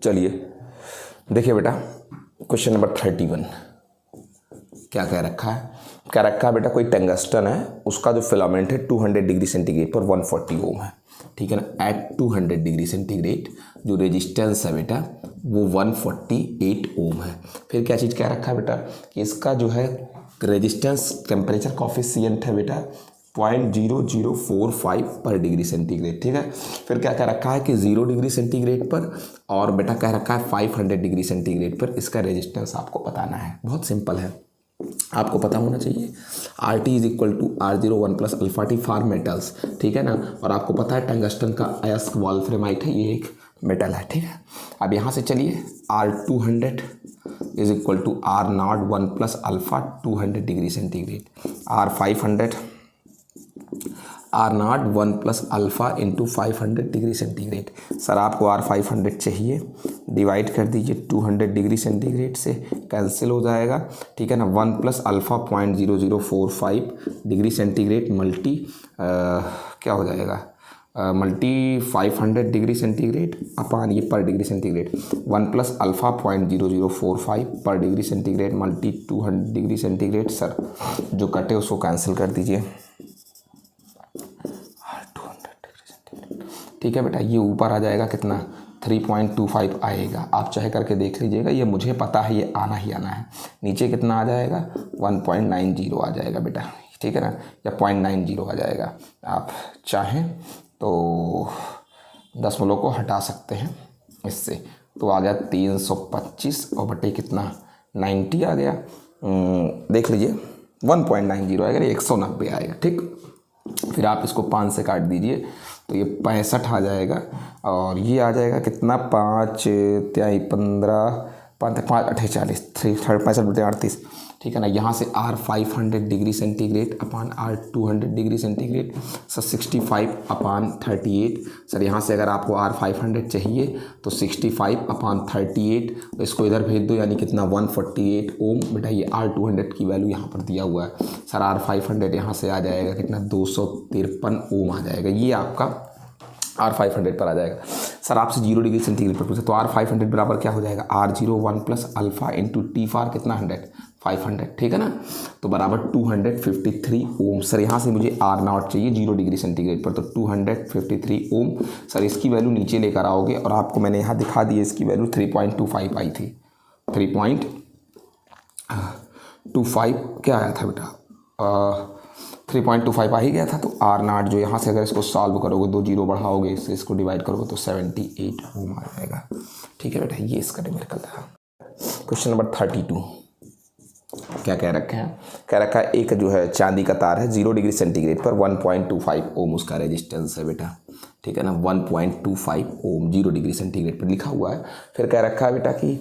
चलिए देखिए बेटा, क्वेश्चन नंबर 31 क्या कह रखा है? कह रखा है बेटा कोई टंगस्टन है, उसका जो फिलामेंट है 200 डिग्री सेंटीग्रेड पर 140 ओम है, ठीक है ना। एट 200 डिग्री सेंटीग्रेड जो रेजिस्टेंस है बेटा वो 148 ओम है। फिर क्या चीज़ कह रखा है बेटा कि इसका जो है रेजिस्टेंस टेम्परेचर कॉफिशिएंट है बेटा 0.0045 पर डिग्री सेंटीग्रेड, ठीक है। फिर क्या कह रखा है कि 0 डिग्री सेंटीग्रेड पर और बेटा कह रखा है 500 डिग्री सेंटीग्रेड पर इसका रेजिस्टेंस आपको बताना है। बहुत सिंपल है, आपको पता होना चाहिए R T is equal to R01 plus alpha T for metals, ठीक है ना। और आपको पता है टंगस्टन का अयस्क वॉल्फ्रेमाइट है, ये एक मेटल है, ठीक है। अब यहाँ से चलिए R200 is equal to R01 plus alpha 200 degree centigrade, R01 plus alpha into 500 degree centigrade. Sir आपको R500 चाहिए, डिवाइड कर दीजिए 200 डिग्री सेंटीग्रेड से, कैंसिल हो जाएगा, ठीक है ना। 1 plus alpha 0.0045 degree centigrade multi क्या हो जाएगा मल्टी 500 डिग्री सेंटीग्रेड अपान ये पर डिग्री सेंटीग्रेड, 1 प्लस अल्फ़ा 0.0045 पर degree centigrade multi 200 degree centigrade. Sir जो कटे उसको कैंसिल कर दीजिए, ठीक है बेटा। ये ऊपर आ जाएगा कितना 3.25 आएगा, आप चाहे करके देख लीजिएगा, ये मुझे पता है ये आना ही आना है। नीचे कितना आ जाएगा 1.90 आ जाएगा बेटा, ठीक है ना, या 0.90 आ जाएगा। आप चाहें तो दशमलव को हटा सकते हैं इससे, तो आ गया 325 और बटे कितना 90 आ गया। देख लीजिए 1.90 आएगा, 190 आएगा, ठीक। फिर आप इसको 5 से काट दीजिए तो ये 65 आ जाएगा और ये आ जाएगा कितना 5 त्याई 15 5 5 8 40 65 बटे 38, ठीक है ना। यहाँ से R500 डिग्री सेंटीग्रेड अपान R200 डिग्री सेंटीग्रेड, सर 65 अपान 38। सर यहाँ से अगर आपको R500 चाहिए तो 65 अपान 38, तो इसको इधर भेज दो, यानी कितना 148 ओम। बेटा ये R200 की वैल्यू यहाँ पर दिया हुआ है, सर R500 यहाँ से आ जाएगा कितना 253 ओम आ जाएगा, ये आपका R500 पर आ जाएगा। सर आपसे 0 डिग्री सेंटीग्रेड पर पूछा तो R500 बराबर क्या हो जाएगा R01 plus alpha into T for कितना 100 500, ठीक है ना, तो बराबर 253 ओम। सर यहाँ से मुझे R0 चाहिए 0 डिग्री सेंटीग्रेड पर, तो 253 ओम। सर इसकी वैल्यू नीचे लेकर आओगे और आपको मैंने यहाँ दिखा दी है, इसकी वैल्यू 3.25 आई थी, 3.25 क्या आया था बेटा 3.25 आ ही गया था। तो R0 जो यहाँ से अगर इसको सॉल्व करोगे 2 जीरो बढ़ाओगे इससे, इसको डिवाइड करोगे तो 78 ओम आ जाएगा, ठीक है बेटा। ये इसका न्यूमेरिकल था। क्वेश्चन नंबर 32 क्या कह रखे हैं? कह रखा है एक जो है चांदी का तार है 0 डिग्री सेंटीग्रेड पर 1.25 ओम उसका रेजिस्टेंस है बेटा, ठीक है ना। 1.25 ओम 0 डिग्री सेंटीग्रेड पर लिखा हुआ है। फिर कह रखा है बेटा कि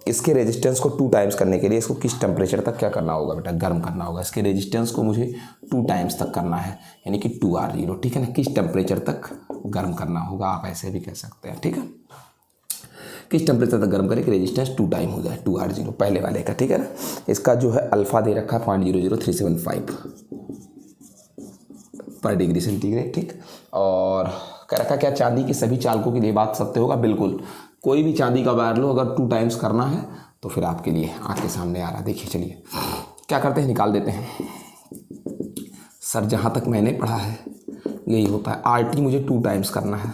इसके रेजिस्टेंस को 2 टाइम्स करने के लिए इसको किस टेम्परेचर तक क्या करना होगा बेटा, गर्म करना होगा। इसके रेजिस्टेंस को मुझे 2 टाइम्स तक करना है, यानी कि 2R0, ठीक है ना। किस टेम्परेचर तक गर्म करना होगा, आप ऐसे भी कह सकते हैं, ठीक है। किस टेम्परेचर तक गर्म करें कि रेजिस्टेंस 2 टाइम हो जाए, 2R0 पहले वाले का, ठीक है ना। इसका जो है अल्फ़ा दे रखा है 0.00375 पर डिग्री सेंटीग्रेड, ठीक। और कह रखा क्या चांदी की सभी चालकों के लिए बात सत्य होगा? बिल्कुल, कोई भी चांदी का वायर लो, अगर 2 टाइम्स करना है तो फिर आपके लिए आँख के सामने आ रहा है। देखिए चलिए क्या करते हैं, निकाल देते हैं। सर जहाँ तक मैंने पढ़ा है यही होता है, RT मुझे 2 टाइम्स करना है,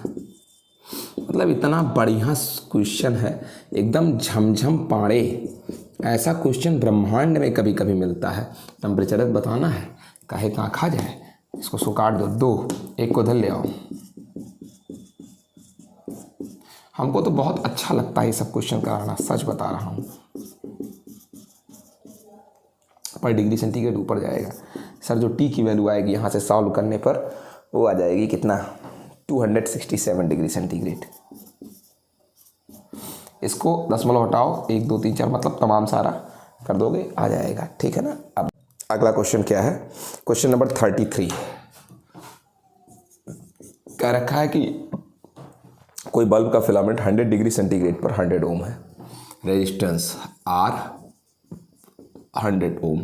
मतलब इतना बढ़िया क्वेश्चन है, एकदम झमझम पाड़े। ऐसा क्वेश्चन ब्रह्मांड में कभी कभी मिलता है। टेम्परेचर बताना है, काहे कहाँ खा जाए, इसको सो काट दो, 2 एक को इधर ले आओ। हमको तो बहुत अच्छा लगता है ये सब क्वेश्चन कराना, सच बता रहा हूँ। पर डिग्री सेंटीग्रेड ऊपर जाएगा। सर जो टी की वैल्यू आएगी यहाँ से सॉल्व करने पर वो आ जाएगी कितना 267 डिग्री सेंटीग्रेड। इसको दशमलव हटाओ 1 2 3 4 मतलब तमाम सारा कर दोगे, आ जाएगा, ठीक है ना। अब अगला क्वेश्चन क्या है? क्वेश्चन नंबर 33 कह रखा है कि कोई बल्ब का फिलामेंट 100 डिग्री सेंटीग्रेड पर 100 ओम है, रेजिस्टेंस R 100 ओम।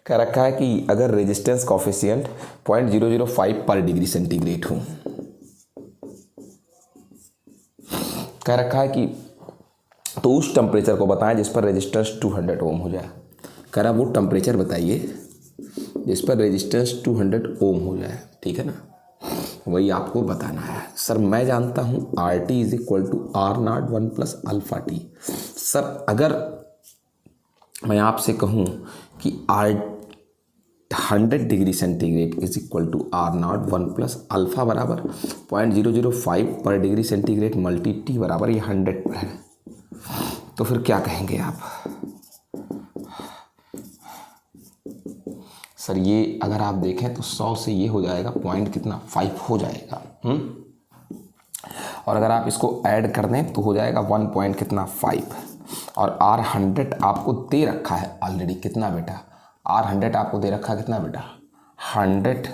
कह रखा है कि अगर रेजिस्टेंस कॉफिशिएंट 0.005 पर डिग्री सेंटीग्रेड हो कह रखा है कि तो उस टेम्परेचर को बताएं जिस पर रेजिस्टेंस 200 ओम हो जाए। कह रहा वो टेम्परेचर बताइए जिस पर रेजिस्टेंस 200 ओम हो जाए, ठीक है ना, वही आपको बताना है। सर मैं जानता हूँ RT is equal to R0 1 plus alpha T. Sir अगर मैं आपसे कहूँ कि 100 degree centigrade is equal to R0 1 plus alpha बराबर 0.005 पर डिग्री सेंटीग्रेड मल्टी टी बराबर ये 100 पर है, तो फिर क्या कहेंगे आप? सर ये अगर आप देखें तो 100 से ये हो जाएगा पॉइंट कितना 5 हो जाएगा। और अगर आप इसको ऐड कर दें तो हो जाएगा 1 पॉइंट कितना 5। और R100 आपको दे रखा है ऑलरेडी कितना बेटा, R100 आपको दे रखा है कितना बेटा 100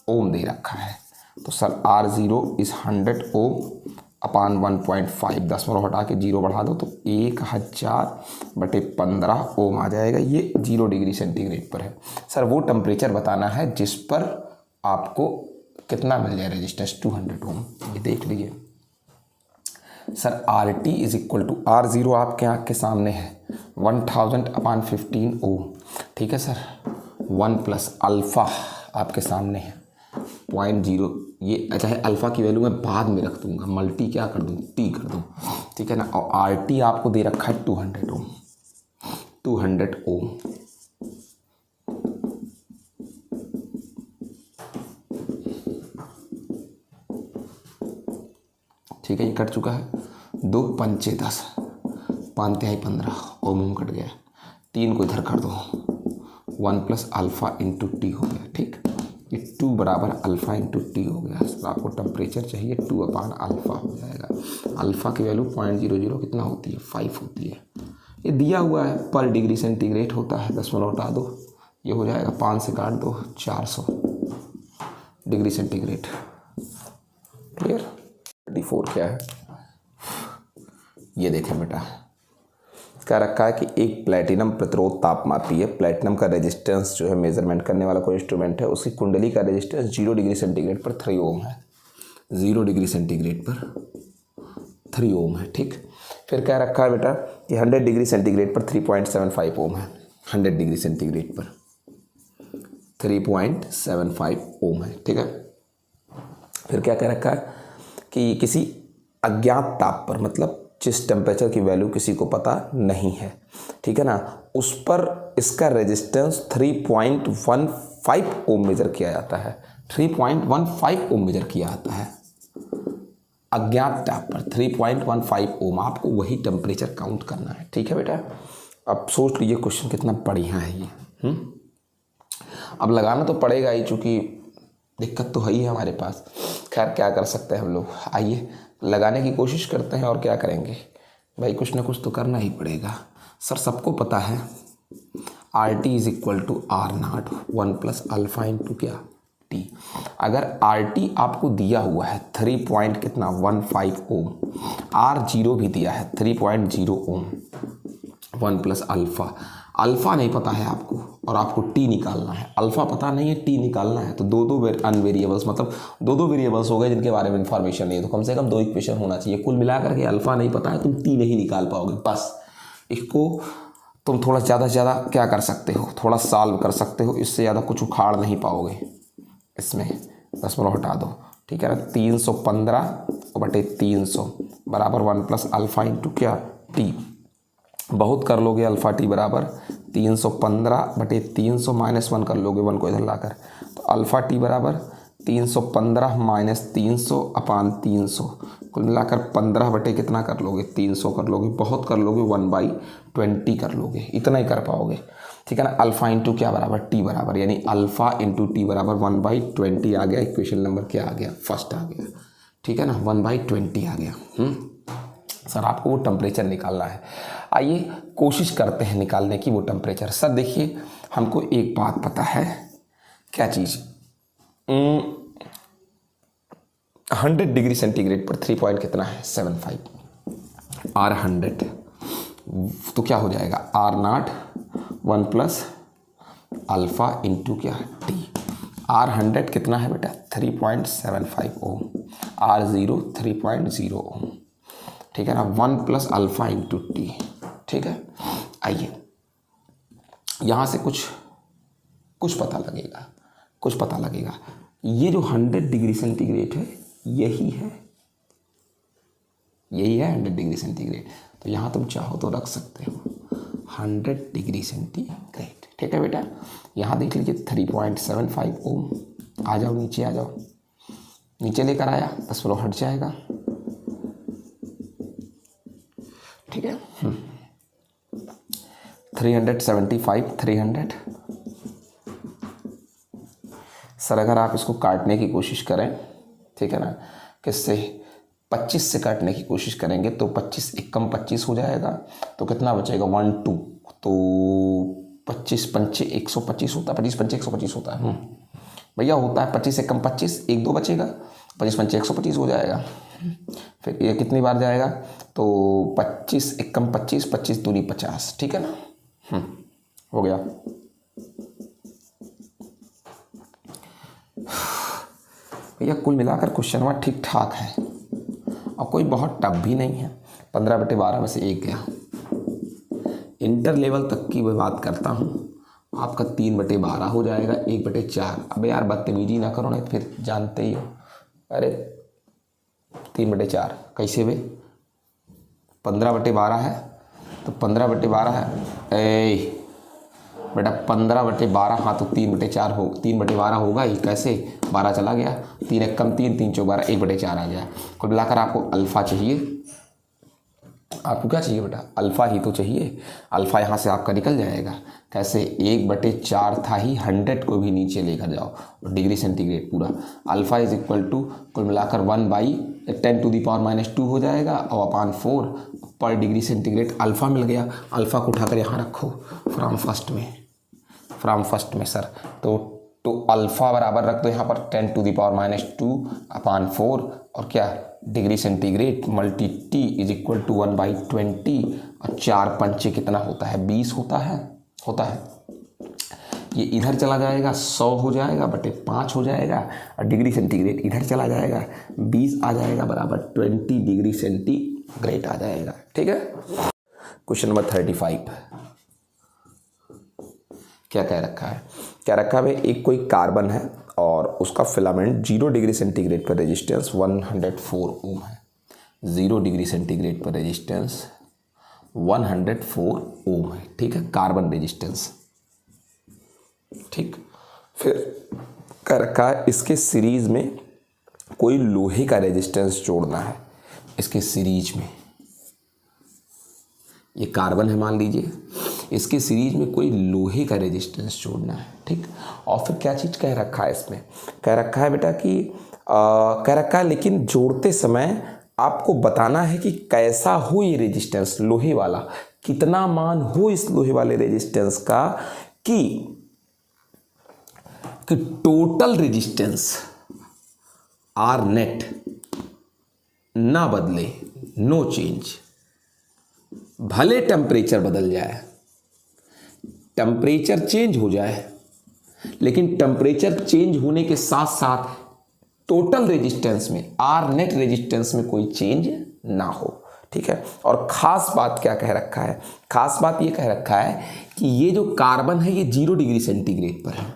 ओम दे रखा है। तो सर R0 इज़ 100 ओम अपान 1.5, 10 हटा के 0 बढ़ा दो तो 1000/15 ओम आ जाएगा। ये 0 डिग्री सेंटीग्रेड पर है। सर वो टेम्परेचर बताना है जिस पर आपको कितना मिल जाए रेजिस्टेंस 200 ओम। ये देख लीजिए sir RT is equal to R0 आपके आँख के सामने है 1000/15 ओम, ठीक है सर। 1 प्लस अल्फ़ा आपके सामने है 0.0, ये चाहे अल्फ़ा की वैल्यू मैं बाद में रख दूंगा, मल्टी क्या कर दूँ टी कर दूँ, ठीक है ना। और RT आपको दे रखा है 200 ओम, 200 ओम। ठीक है, ये कट चुका है। 2 पंचे 10, 5 तिहाई 15 ओम कट गया। 3 को इधर कर दो 1 प्लस अल्फ़ा इंटू टी हो गया, ठीक। ये 2 बराबर अल्फ़ा इंटू टी हो गया। सर आपको टेम्परेचर चाहिए 2 अपान अल्फ़ा हो जाएगा। अल्फ़ा की वैल्यू 0.00 कितना होती है 5 होती है। ये दिया हुआ है पर डिग्री सेंटीग्रेड होता है, 10 हटा दो ये हो जाएगा 5 से काट दो 400 डिग्री सेंटीग्रेड। क्लियर। 34 क्या है ये देखें बेटा, कह रखा है कि एक प्लेटिनम प्रतिरोध तापमापी है। प्लेटिनम का रेजिस्टेंस जो है मेजरमेंट करने वाला कोई इंस्ट्रूमेंट है, उसकी कुंडली का रेजिस्टेंस 0 डिग्री सेंटीग्रेड पर 3 ओम है। 0 डिग्री सेंटीग्रेड पर 3 ओम है, ठीक। फिर कह रखा है बेटा कि 100 डिग्री सेंटीग्रेड पर 3.75 ओम है। 100 डिग्री सेंटीग्रेड पर 3.75 ओम है, ठीक है। फिर क्या कह रखा है कि किसी अज्ञात ताप पर, मतलब जिस टेम्परेचर की वैल्यू किसी को पता नहीं है, ठीक है ना, उस पर इसका रेजिस्टेंस 3.15 ओम मेजर किया जाता है। 3.15 ओम मेजर किया जाता है अज्ञात ताप पर 3.15 ओम। आपको वही टेम्परेचर काउंट करना है, ठीक है बेटा। अब सोच लीजिए क्वेश्चन कितना बढ़िया है ये। अब लगाना तो पड़ेगा ही, चूँकि दिक्कत तो है ही हमारे पास। खैर क्या कर सकते हैं हम लोग, आइए लगाने की कोशिश करते हैं। और क्या करेंगे भाई, कुछ ना कुछ तो करना ही पड़ेगा। सर सबको पता है RT is equal to R0 1 plus alpha into क्या टी। अगर RT आपको दिया हुआ है 3.15 ओम, R0 भी दिया है 3.0 ओम, 1 प्लस अल्फ़ा। अल्फ़ा नहीं पता है आपको और आपको टी निकालना है। अल्फ़ा पता नहीं है, टी निकालना है, तो दो अनवेरिएबल्स, मतलब दो वेरिएबल्स हो गए जिनके बारे में इन्फॉर्मेशन नहीं है। तो कम से कम 2 इक्वेशन होना चाहिए। कुल मिलाकर के अल्फ़ा नहीं पता है, तुम टी नहीं निकाल पाओगे। बस इसको तुम थोड़ा ज़्यादा से ज़्यादा क्या कर सकते हो, थोड़ा सॉल्व कर सकते हो, इससे ज़्यादा कुछ उखाड़ नहीं पाओगे। इसमें 10 हटा दो, ठीक है ना। 315/300 बराबर 1 प्लस अल्फ़ा इंटू क्या टी। बहुत कर लोगे अल्फ़ा टी बराबर 315/300 -1 कर लोगे 1 को इधर लाकर, तो अल्फ़ा टी बराबर 315 - 300 अपान 300, कुल मिलाकर 15 कितना कर लोगे 300 कर लोगे। बहुत कर लोगे 1/20 कर लोगे, इतना ही कर पाओगे, ठीक है ना। अल्फ़ा इंटू क्या बराबर टी बराबर, यानी अल्फ़ा इंटू टी बराबर 1/20 आ गया। इक्वेशन नंबर क्या आ गया, फर्स्ट आ गया, ठीक है ना, 1/20 आ गया। सर आपको वो टेम्परेचर निकालना है। आइए कोशिश करते हैं निकालने की वो टेम्परेचर। सर देखिए हमको एक बात पता है, क्या चीज़, 100 डिग्री सेंटीग्रेड पर 3 पॉइंट कितना है 75 R100, तो क्या हो जाएगा R0 1 प्लस अल्फ़ा इंटू क्या टी। R100 कितना है बेटा 3.75 ओम, R0 3.0 ओम। ठीक है ना, 1 + अल्फ़ा × T, ठीक है। आइए यहाँ से कुछ पता लगेगा। ये जो 100 डिग्री सेंटीग्रेड है यही है 100 डिग्री सेंटीग्रेड। तो यहाँ तुम चाहो तो रख सकते हो 100 डिग्री सेंटीग्रेड, ठीक है बेटा। यहाँ देख लीजिए 3.75 ओम। आ जाओ नीचे, नीचे लेकर आया, बस फ्लो हट जाएगा, ठीक है। 375, 300। सर अगर आप इसको काटने की कोशिश करें, ठीक है ना, किससे 25 से काटने की कोशिश करेंगे तो 25 एकम 25 हो जाएगा, तो कितना बचेगा 1 2, तो 25 पंचे 125 होता है, 25 पंचे 125 होता है भैया, होता है 25 एकम 25, 1 2 बचेगा, 25 पंचे 125 हो जाएगा। फिर ये कितनी बार जाएगा, तो 25 एकम 25, 25 दूनी 50, ठीक है ना। हो गया। भैया कुल मिलाकर क्वेश्चन में ठीक ठाक है और कोई बहुत टफ भी नहीं है। 15/12 में से 1 गया। इंटर लेवल तक की मैं बात करता हूँ, आपका 3/12 हो जाएगा, 1/4। अबे यार बदतमीजी ना करो, नहीं फिर जानते ही हो। अरे 3/4 कैसे बे, 15/12 है तो 15/12 है। ए बेटा 15/12, हाँ तो 3/4 हो, 3/12 होगा ही, कैसे 12 चला गया, 3 एकम 3, 3 चौक 12, 1/4 आ गया। कुल मिलाकर आपको अल्फ़ा चाहिए, आपको क्या चाहिए बेटा, अल्फ़ा ही तो चाहिए। अल्फ़ा यहाँ से आपका निकल जाएगा, कैसे 1/4 था ही, 100 को भी नीचे लेकर जाओ, डिग्री सेंटीग्रेड पूरा। अल्फ़ा इज इक्वल टू कुल मिलाकर 1/10⁻² हो जाएगा और अपान 4 पर डिग्री सेंटीग्रेड अल्फ़ा मिल गया। अल्फ़ा को उठाकर यहाँ रखो फ्रॉम फर्स्ट में सर, तो अल्फ़ा बराबर रख दो यहाँ पर 10⁻² अपान 4 और क्या degree centigrade multi T is equal to 1/20 और 4 पंचे कितना होता है, 20 होता है। ये इधर चला जाएगा, 100 हो जाएगा बटे 5 हो जाएगा और डिग्री सेंटीग्रेड इधर चला जाएगा, 20 आ जाएगा बराबर 20 डिग्री सेंटीग्रेड आ जाएगा, ठीक है। क्वेश्चन नंबर 35 क्या कह रखा है, एक कोई कार्बन है और उसका फिलामेंट 0 डिग्री सेंटीग्रेड पर रेजिस्टेंस 104 ओम है। 0 डिग्री सेंटीग्रेड पर रेजिस्टेंस 104 ओम है, ठीक है, कार्बन रेजिस्टेंस, ठीक। फिर कह रखा है इसके सीरीज में कोई लोहे का रेजिस्टेंस जोड़ना है। इसके सीरीज में ये कार्बन है मान लीजिए, इसके सीरीज में कोई लोहे का रेजिस्टेंस जोड़ना है, ठीक। और फिर क्या चीज़ कह रखा है इसमें, कह रखा है बेटा कि कह रखा है लेकिन जोड़ते समय आपको बताना है कि कैसा हो ये रेजिस्टेंस लोहे वाला, कितना मान हो इस लोहे वाले रेजिस्टेंस का कि टोटल रेजिस्टेंस आर नेट ना बदले, नो चेंज, भले टेम्परेचर बदल जाए, टेम्परेचर चेंज हो जाए, लेकिन टेम्परेचर चेंज होने के साथ साथ टोटल रेजिस्टेंस में, आर नेट रेजिस्टेंस में कोई चेंज ना हो, ठीक है। और ख़ास बात क्या कह रखा है, ख़ास बात ये कह रखा है कि ये जो कार्बन है ये 0 डिग्री सेंटीग्रेड पर है,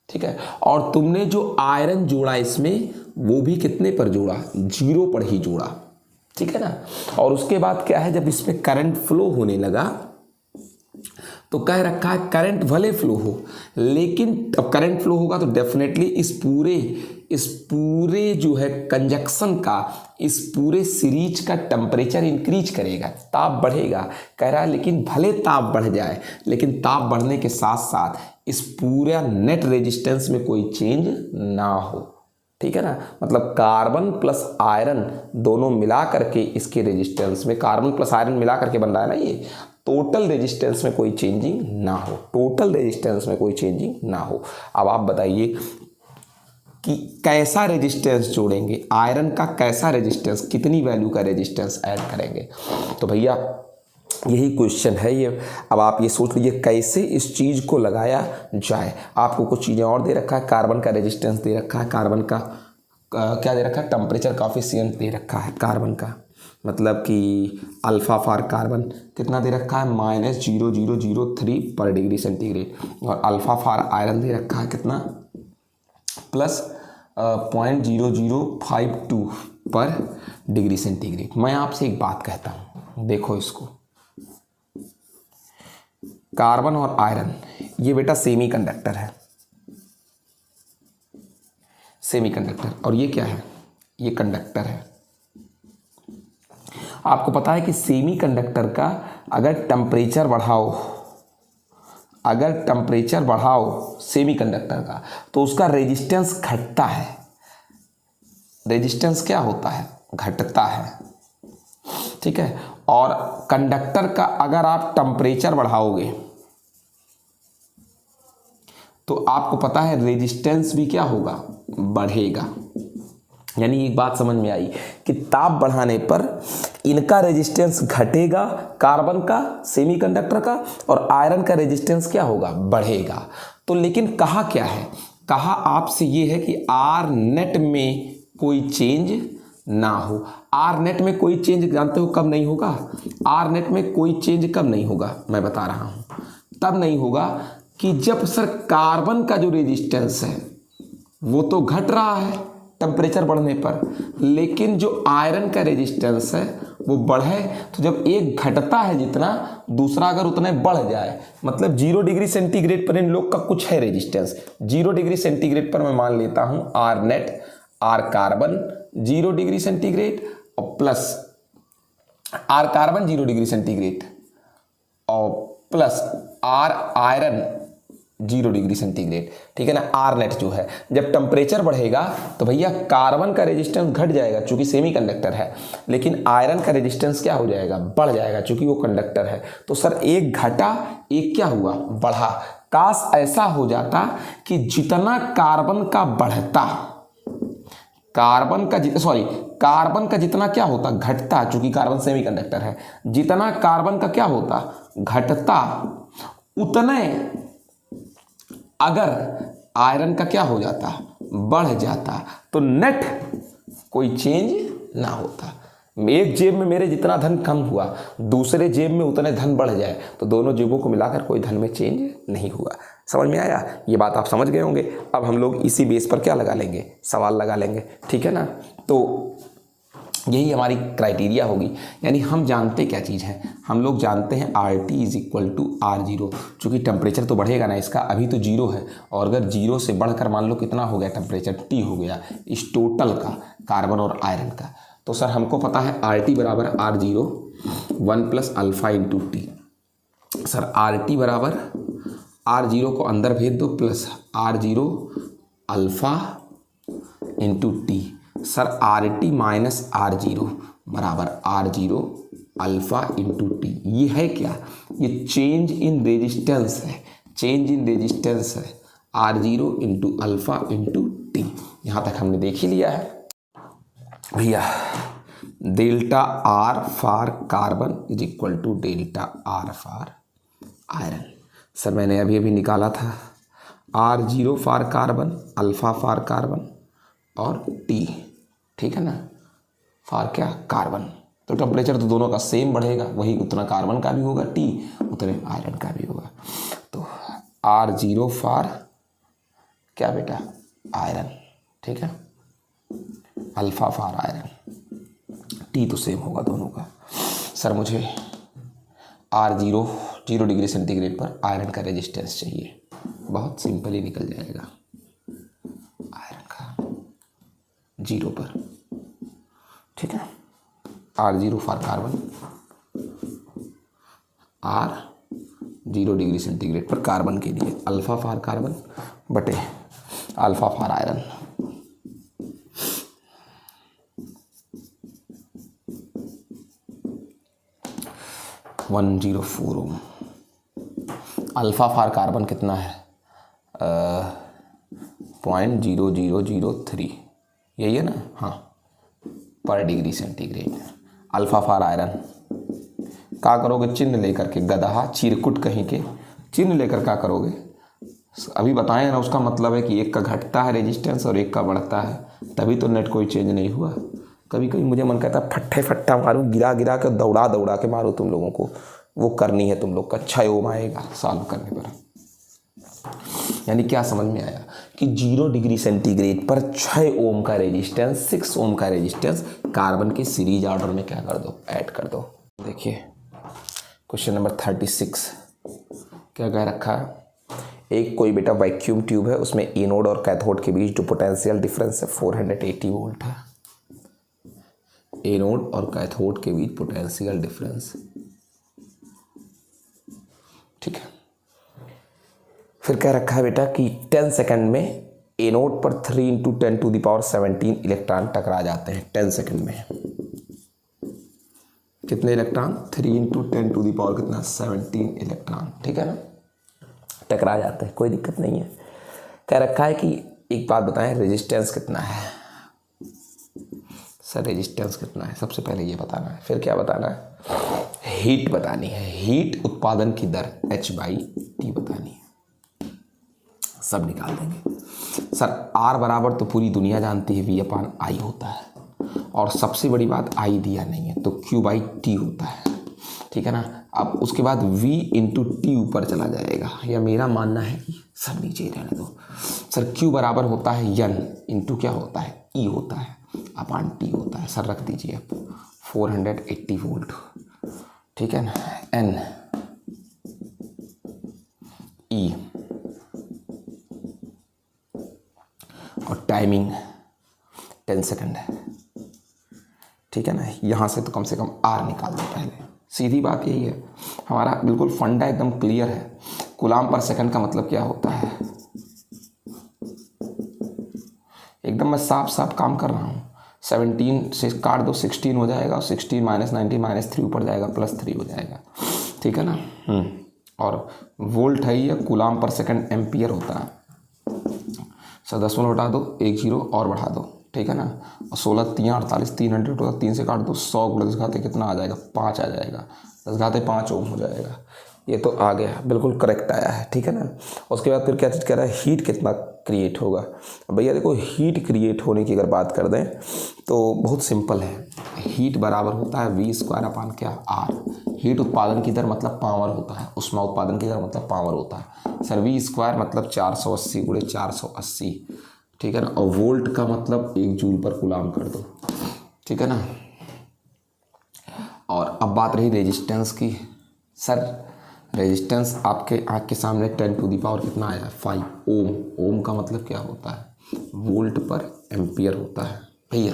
ठीक है। और तुमने जो आयरन जोड़ा इसमें वो भी कितने पर जोड़ा, 0 पर ही जोड़ा, ठीक है ना। और उसके बाद क्या है, जब इसमें करंट फ्लो होने लगा तो कह रखा है करंट भले फ्लो हो, लेकिन अब करंट फ्लो होगा तो डेफिनेटली इस पूरे जो है कंजक्शन का, इस पूरे सीरीज का टेम्परेचर इंक्रीज करेगा, ताप बढ़ेगा। कह रहा है लेकिन भले ताप बढ़ जाए, लेकिन ताप बढ़ने के साथ साथ इस पूरा नेट रेजिस्टेंस में कोई चेंज ना हो, ठीक है ना। मतलब कार्बन प्लस आयरन दोनों मिला करके इसके रेजिस्टेंस में, कार्बन प्लस आयरन मिला करके बन रहा है ना ये, टोटल रेजिस्टेंस में कोई चेंजिंग ना हो, टोटल रेजिस्टेंस में कोई चेंजिंग ना हो। अब आप बताइए कि कैसा रेजिस्टेंस जोड़ेंगे, आयरन का कैसा रेजिस्टेंस, कितनी वैल्यू का रेजिस्टेंस ऐड करेंगे। तो भैया यही क्वेश्चन है ये। अब आप ये सोच लीजिए कैसे इस चीज़ को लगाया जाए। आपको कुछ चीज़ें और दे रखा है, कार्बन का रेजिस्टेंस दे रखा है, कार्बन का क्या दे रखा है, टेम्परेचर कोएफिशिएंट दे रखा है कार्बन का, मतलब कि अल्फ़ा फॉर कार्बन कितना दे रखा है -0003 पर डिग्री सेंटीग्रेड, और अल्फ़ा फॉर आयरन दे रखा है कितना +0.0052 पर डिग्री सेंटीग्रेड। मैं आपसे एक बात कहता हूँ, देखो इसको, कार्बन और आयरन ये बेटा सेमी कंडक्टर है, सेमी कंडक्टर, और ये क्या है, ये कंडक्टर है। आपको पता है कि सेमी कंडक्टर का अगर टेम्परेचर बढ़ाओ सेमी कंडक्टर का, तो उसका रेजिस्टेंस घटता है। रेजिस्टेंस क्या होता है, घटता है, ठीक है। और कंडक्टर का अगर आप टेम्परेचर बढ़ाओगे तो आपको पता है रेजिस्टेंस भी क्या होगा, बढ़ेगा। यानी एक बात समझ में आई कि ताप बढ़ाने पर इनका रेजिस्टेंस घटेगा, कार्बन का, सेमीकंडक्टर का, और आयरन का रेजिस्टेंस क्या होगा, बढ़ेगा। तो लेकिन कहा क्या है, कहा आपसे ये है कि आर नेट में कोई चेंज ना हो। आर नेट में कोई चेंज जानते हो कब नहीं होगा, आर नेट में कोई चेंज कब नहीं होगा, मैं बता रहा हूँ, तब नहीं होगा कि जब सर कार्बन का जो रेजिस्टेंस है वो तो घट रहा है टेम्परेचर बढ़ने पर, लेकिन जो आयरन का रेजिस्टेंस है वो बढ़े। तो जब एक घटता है जितना, दूसरा अगर उतने बढ़ जाए, मतलब 0 डिग्री सेंटीग्रेड पर इन लोग का कुछ है रेजिस्टेंस, 0 डिग्री सेंटीग्रेड पर मैं मान लेता हूँ R net, R carbon 0 degree centigrade और plus R carbon 0 degree centigrade और plus R iron 0 degree centigrade, ठीक है ना। आर नेट जो है, जब टेम्परेचर बढ़ेगा तो भैया कार्बन का रेजिस्टेंस घट जाएगा चूंकि सेमी कंडक्टर है, लेकिन आयरन का रेजिस्टेंस क्या हो जाएगा, बढ़ जाएगा चूंकि वो कंडक्टर है। तो सर एक घटा, एक क्या हुआ, बढ़ा। काश ऐसा हो जाता कि जितना कार्बन का बढ़ता, कार्बन का जितना क्या होता, घटता, चूंकि कार्बन सेमी कंडक्टर है, जितना कार्बन का क्या होता, घटता, उतने अगर आयरन का क्या हो जाता, बढ़ जाता, तो नेट कोई चेंज ना होता। एक जेब में मेरे जितना धन कम हुआ, दूसरे जेब में उतने धन बढ़ जाए, तो दोनों जेबों को मिलाकर कोई धन में चेंज नहीं हुआ। समझ में आया, ये बात आप समझ गए होंगे। अब हम लोग इसी बेस पर क्या लगा लेंगे, सवाल लगा लेंगे, ठीक है ना। तो यही हमारी क्राइटेरिया होगी। यानी हम जानते क्या चीज़ है, हम लोग जानते हैं RT = R0, चूँकि टेम्परेचर तो बढ़ेगा ना इसका, अभी तो 0 है, और अगर 0 से बढ़कर मान लो कितना हो गया टेम्परेचर, T हो गया इस टोटल का, कार्बन और आयरन का। तो सर हमको पता है RT = R0 1 + alpha × T। Sir RT = R0 को अंदर भेज दो, plus R0 alpha × T। Sir RT - R0 बराबर R0 अल्फ़ा × T। ये है क्या, ये चेंज इन रेजिस्टेंस है, चेंज इन रेजिस्टेंस है, R0 × अल्फ़ा × T। यहाँ तक हमने देख ही लिया है भैया। Delta R for carbon = delta R for iron. Sir मैंने अभी निकाला था, R0 for carbon, alpha for carbon और T, ठीक है ना, फॉर क्या, कार्बन। तो टेम्परेचर तो दोनों का सेम बढ़ेगा, वही उतना कार्बन का भी होगा, T उतने आयरन का भी होगा। तो R0 फॉर क्या बेटा, आयरन, ठीक है, अल्फ़ा फॉर आयरन, T तो सेम होगा दोनों का। सर मुझे R0 0 डिग्री सेंटीग्रेड पर आयरन का रेजिस्टेंस चाहिए, बहुत सिंपल ही निकल जाएगा, आयरन का 0 पर, ठीक है। R0 for carbon, R 0 degree centigrade पर कार्बन के लिए, अल्फ़ा फॉर कार्बन बटे alpha for iron. Alpha for carbon कितना है, 0.0003, यही है ना, हाँ, पर degree centigrade. Alpha for iron क्या करोगे, चिन्ह लेकर के, गदहा चिरकुट कहीं के चिन्ह लेकर क्या करोगे, अभी बताएं ना, उसका मतलब है कि एक का घटता है रेजिस्टेंस और एक का बढ़ता है, तभी तो नेट कोई चेंज नहीं हुआ। कभी कभी मुझे मन करता है फट्टे फट्टा मारूँ, गिरा गिरा के दौड़ा दौड़ा के मारूँ तुम लोगों को। वो करनी है तुम लोग का। 6 ओम आएगा सॉल्व करने पर। यानी क्या समझ में आया कि 0 डिग्री सेंटीग्रेड पर 6 ओम का रेजिस्टेंस, 6 ओम का रेजिस्टेंस कार्बन के सीरीज ऑर्डर में क्या कर दो, ऐड कर दो। देखिए क्वेश्चन नंबर 36 क्या कह रखा है, एक कोई बेटा वैक्यूम ट्यूब है, उसमें एनोड और कैथोड के बीच जो पोटेंशियल डिफरेंस है 480 वोल्ट है। एनोड और कैथोड के बीच पोटेंशियल डिफरेंस, ठीक है। फिर कह रखा है बेटा कि 10 सेकंड में एनोड पर 3 × 10⁻17 इलेक्ट्रॉन टकरा जाते हैं। 10 सेकंड में कितने इलेक्ट्रॉन, 3 × 10⁻17 इलेक्ट्रॉन, ठीक है ना, टकरा जाते हैं, कोई दिक्कत नहीं है। कह रखा है कि एक बात बताएं, रेजिस्टेंस कितना है। सर रेजिस्टेंस कितना है, सबसे पहले ये बताना है। फिर क्या बताना है, हीट बतानी है, हीट उत्पादन की दर H/T बतानी है। सब निकाल देंगे। सर R बराबर तो पूरी दुनिया जानती है V/I होता है, और सबसे बड़ी बात I दिया नहीं है तो Q/T होता है, ठीक है ना। अब उसके बाद V × T ऊपर चला जाएगा, या मेरा मानना है कि सब नीचे ही रहने दो। सर Q बराबर होता है N × क्या होता है, E होता है, अपॉन T होता है। सर रख दीजिए अब 480 वोल्ट, ठीक है ना, N E और टाइमिंग 10 सेकंड है, ठीक है ना। यहाँ से तो कम से कम R निकाल दो पहले, सीधी बात यही है। हमारा बिल्कुल फंडा एकदम क्लियर है। कूलाम पर सेकंड का मतलब क्या होता है, एकदम मैं साफ साफ काम कर रहा हूँ। 17 से काट दो, 16 हो जाएगा, और 16 - 90 - 3 ऊपर जाएगा, +3 हो जाएगा, ठीक है ना। और वोल्ट है ये, कूलाम पर सेकंड एम्पियर होता है। सर 10 हटा दो, 1 0 और बढ़ा दो, ठीक है ना। और 16 3 48, 300 होगा, 3 से काट दो, 100 × 10 कितना आ जाएगा, 5 आ जाएगा, 10⁵ ओम हो जाएगा। ये तो आ गया, बिल्कुल करेक्ट आया है, ठीक है ना। उसके बाद फिर क्या चीज़ कह रहा है, हीट कितना क्रिएट होगा। भैया देखो, हीट क्रिएट होने की अगर बात कर दें तो बहुत सिंपल है। हीट बराबर होता है V² क्या, R। हीट उत्पादन की दर मतलब पावर होता है, ऊष्मा उत्पादन की दर मतलब पावर होता है। सर V² मतलब 480 × 480, ठीक है ना। और वोल्ट का मतलब 1 जूल पर कूलाम कर दो, ठीक है ना। और अब बात रही रेजिस्टेंस की। सर रेजिस्टेंस आपके आँख के सामने 10⁻⁴ कितना आया, 5 ओम। ओम का मतलब क्या होता है, वोल्ट पर एम्पियर होता है। भैया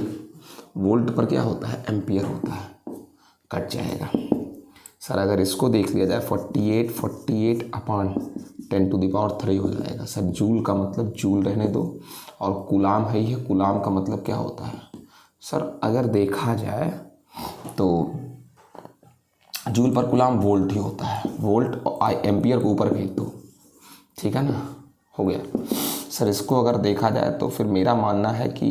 वोल्ट पर क्या होता है, एम्पियर होता है, कट जाएगा। सर अगर इसको देख लिया जाए 48 अपॉन 10⁻³ हो जाएगा। सर जूल का मतलब जूल रहने दो, और कूलाम है ही है, कूलाम का मतलब क्या होता है। सर अगर देखा जाए तो जूल पर कूलाम वोल्ट ही होता है, वोल्ट और एम्पियर को ऊपर भेज दो, ठीक है ना, हो गया। सर इसको अगर देखा जाए तो फिर मेरा मानना है कि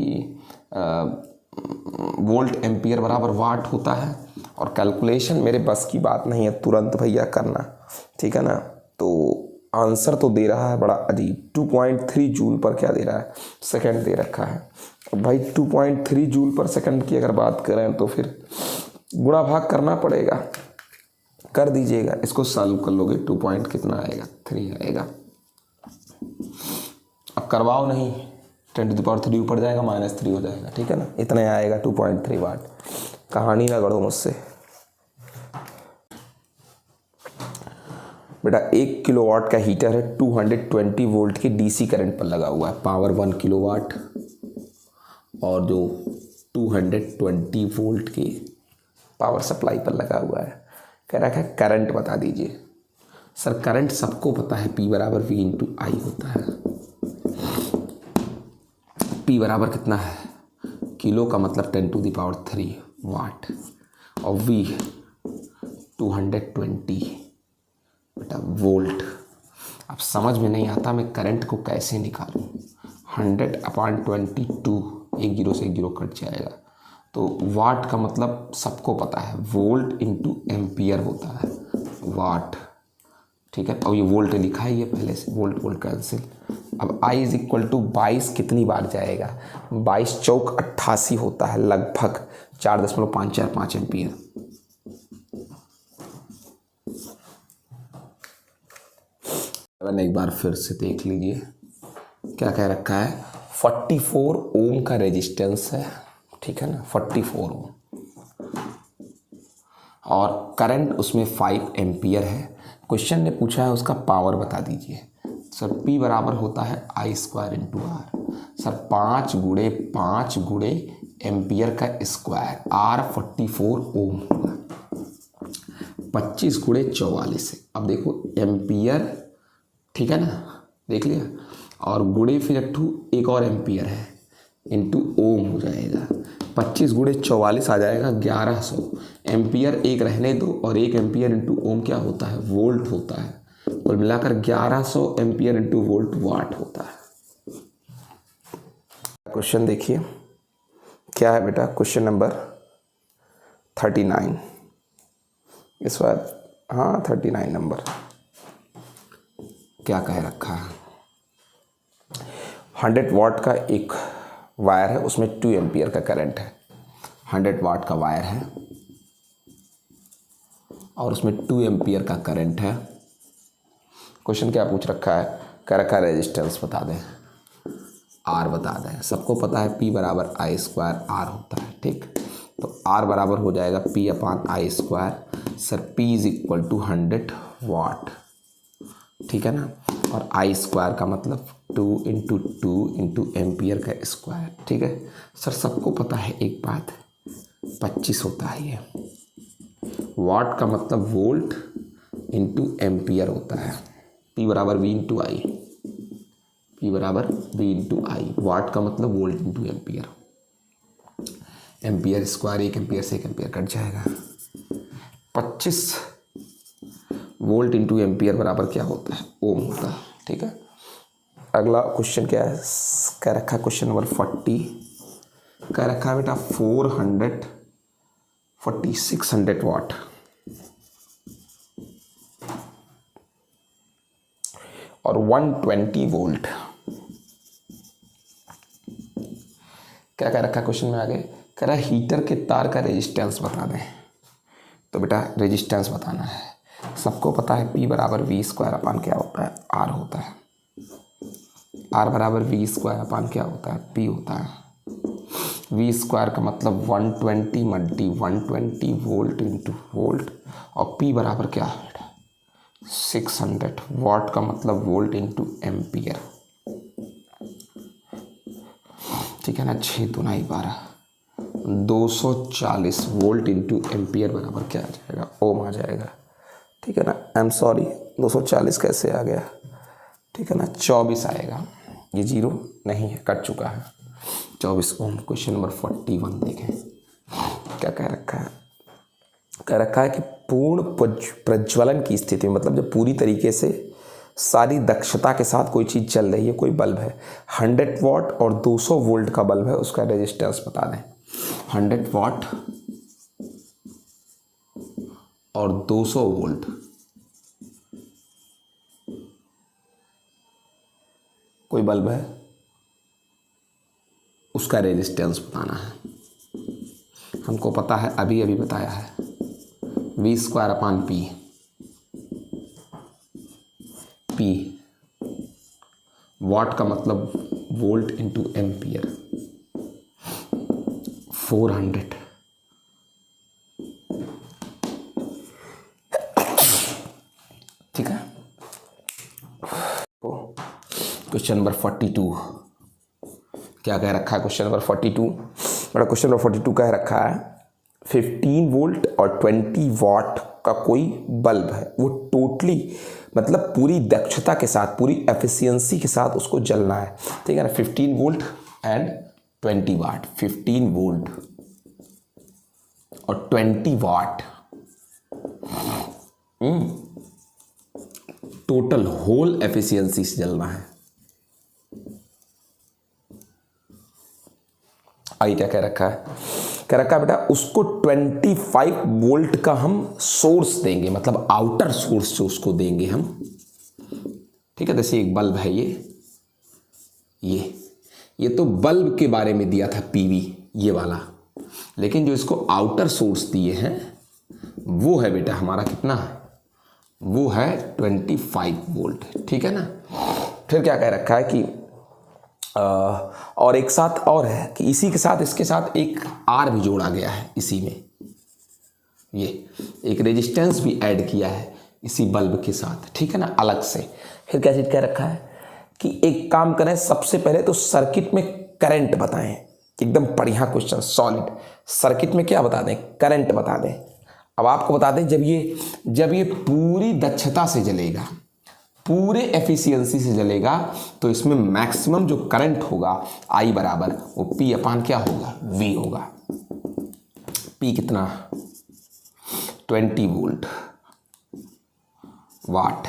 वोल्ट एम्पियर बराबर वाट होता है। और कैलकुलेशन मेरे बस की बात नहीं है तुरंत भैया करना, ठीक है ना। तो आंसर तो दे रहा है बड़ा अजीब, 2.3 जूल पर क्या दे रहा है, सेकंड दे रखा है। अब भाई 2.3 जूल पर सेकंड की अगर बात करें तो फिर गुणा भाग करना पड़ेगा, कर दीजिएगा। इसको सॉल्व कर लोगे 2 पॉइंट कितना आएगा, 3 आएगा। अब करवाओ नहीं, 10⁻³ ऊपर जाएगा, -3 हो जाएगा, ठीक है ना। इतने आएगा 2.3 वाट। कहानी ना गढ़ो मुझसे बेटा। 1 किलोवाट का हीटर है, 220 वोल्ट के डीसी करंट पर लगा हुआ है। पावर 1 किलोवाट, और जो 220 वोल्ट के पावर सप्लाई पर लगा हुआ है। कह रहा है करंट बता दीजिए। सर करंट सबको पता है, P = V × I होता है। P बराबर कितना है, किलो का मतलब 10⁻³ वाट, और V 220 बेटा वोल्ट। अब समझ में नहीं आता मैं करंट को कैसे निकालूं। 100/22, 1 0 से 1 0 कट जाएगा। तो वाट का मतलब सबको पता है, वोल्ट × एम्पियर होता है, वाट ठीक है। और ये वोल्ट लिखा है ये पहले से, वोल्ट वोल्ट कैंसिल। अब I इज इक्वल टू 22 कितनी बार जाएगा, 22 चौक 88 होता है, लगभग 4.545 एम्पियर। एक बार फिर से देख लीजिए क्या कह रखा है, 44 ओम का रेजिस्टेंस है, ठीक है ना, 44 ओम, और करंट उसमें 5 एम्पियर है। क्वेश्चन ने पूछा है उसका पावर बता दीजिए। सर P बराबर होता है I square into R। Sir 5 गुणे एम्पियर का स्क्वायर, R 44 ओम होगा, 25 गुणे 44 से। अब देखो एम्पियर, ठीक है ना, देख लिया, और गुणे फिर एक और एम्पियर है, इंटू ओम हो जाएगा, 25 गुणे 44 आ जाएगा 1100। एम्पियर एक रहने दो, और 1 एम्पियर इंटू ओम क्या होता है, वोल्ट होता है। कुल मिलाकर 1100 एम्पियर इंटू वोल्ट वाट होता है। क्वेश्चन देखिए क्या है बेटा, क्वेश्चन नंबर 39, इस बार हाँ 39 नंबर। क्या कह रखा है, 100 वाट का एक वायर है, उसमें 2 एम्पियर का करंट है। 100 वाट का वायर है और उसमें 2 एम्पियर का करंट है। क्वेश्चन क्या पूछ रखा है, कह रखा है रेजिस्टेंस बता दें, आर बता दें। सबको पता है P बराबर I स्क्वायर R होता है, ठीक। तो R बराबर हो जाएगा P upon I square. Sir P is equal to 100 watt, ठीक है ना, और I स्क्वायर का मतलब 2 इंटू 2 इंटू एम्पियर का स्क्वायर, ठीक है। सर सबको पता है एक बात, 25 होता है ये, वाट का मतलब वोल्ट इंटू एम्पियर होता है। P बराबर V इंटू आई, P बराबर V इंटू आई, वाट का मतलब volt into ampere. Ampere square 1 ampere से 1 एम्पियर कट जाएगा। 25 वोल्ट इंटू एम्पियर बराबर क्या होता है, ओम होता है, ठीक है। अगला क्वेश्चन क्या है, कह रखा है क्वेश्चन नंबर 40, कह रखा है बेटा 600 वाट और 120 वोल्ट। क्या कह रखा है क्वेश्चन में आगे, कह रहा है हीटर के तार का रेजिस्टेंस बता दें। तो बेटा रेजिस्टेंस बताना है, सबको पता है P बराबर V स्क्वायर अपान क्या होता है, R होता है। R बराबर V स्क्वायर अपान क्या होता है, P होता है। V स्क्वायर का मतलब 120 मल्टी 120 वोल्ट इंटू वोल्ट, और P बराबर क्या है बेटा 600, वाट का मतलब वोल्ट इंटू एम्पियर, ठीक है ना। 6 दूना 12, 240 वोल्ट इंटू एम्पियर बराबर क्या आ जाएगा, ओम आ जाएगा, ठीक है ना। आई एम सॉरी 240 कैसे आ गया, ठीक है ना, 24 आएगा, ये 0 नहीं है, कट चुका है, 24 ओम। क्वेश्चन नंबर 41 देखें क्या कह रखा है, कह रखा है कि पूर्ण प्रज्वलन की स्थिति में, मतलब जब पूरी तरीके से सारी दक्षता के साथ कोई चीज़ चल रही है, कोई बल्ब है, 100 वाट और 200 वोल्ट का बल्ब है, उसका रेजिस्टेंस बता दें। 100 वाट और 200 वोल्ट, कोई बल्ब है, उसका रेजिस्टेंस बताना है। हमको पता है, अभी अभी बताया है, V square upon P, P वाट का मतलब वोल्ट इंटू एम्पियर, 400, ठीक है। क्वेश्चन नंबर 42 क्या कह रखा है, क्वेश्चन नंबर 42 बड़ा क्वेश्चन नंबर 42 कह रखा है 15 वोल्ट और 20 वाट का कोई बल्ब है, वो टोटली मतलब पूरी दक्षता के साथ, पूरी एफिशिएंसी के साथ उसको जलना है, ठीक है ना। 15 वोल्ट एंड 20 वाट, 15 वोल्ट और 20 वाट, टोटल होल एफिशिएंसी से जलना है। आगे क्या कह रखा है, कह रखा है बेटा उसको 25 वोल्ट का हम सोर्स देंगे, मतलब आउटर सोर्स जो उसको देंगे हम, ठीक है। जैसे एक बल्ब है ये तो बल्ब के बारे में दिया था पीवी ये वाला, लेकिन जो इसको आउटर सोर्स दिए हैं वो है बेटा हमारा कितना, वो है 25 वोल्ट, ठीक है ना। फिर क्या कह रखा है कि और एक साथ और है कि इसी के साथ इसके साथ एक आर भी जोड़ा गया है, इसी में ये एक रेजिस्टेंस भी ऐड किया है इसी बल्ब के साथ, ठीक है ना, अलग से। फिर क्या चीज कह रखा है कि एक काम करें, सबसे पहले तो सर्किट में करंट बताएं, एकदम बढ़िया क्वेश्चन सॉलिड। सर्किट में क्या बता दें, करंट बता दें। अब आपको बता दें जब ये पूरी दक्षता से जलेगा, पूरे एफिशिएंसी से जलेगा, तो इसमें मैक्सिमम जो करंट होगा आई बराबर वो पी अपान क्या होगा, वी होगा। पी कितना 20 वोल्ट वाट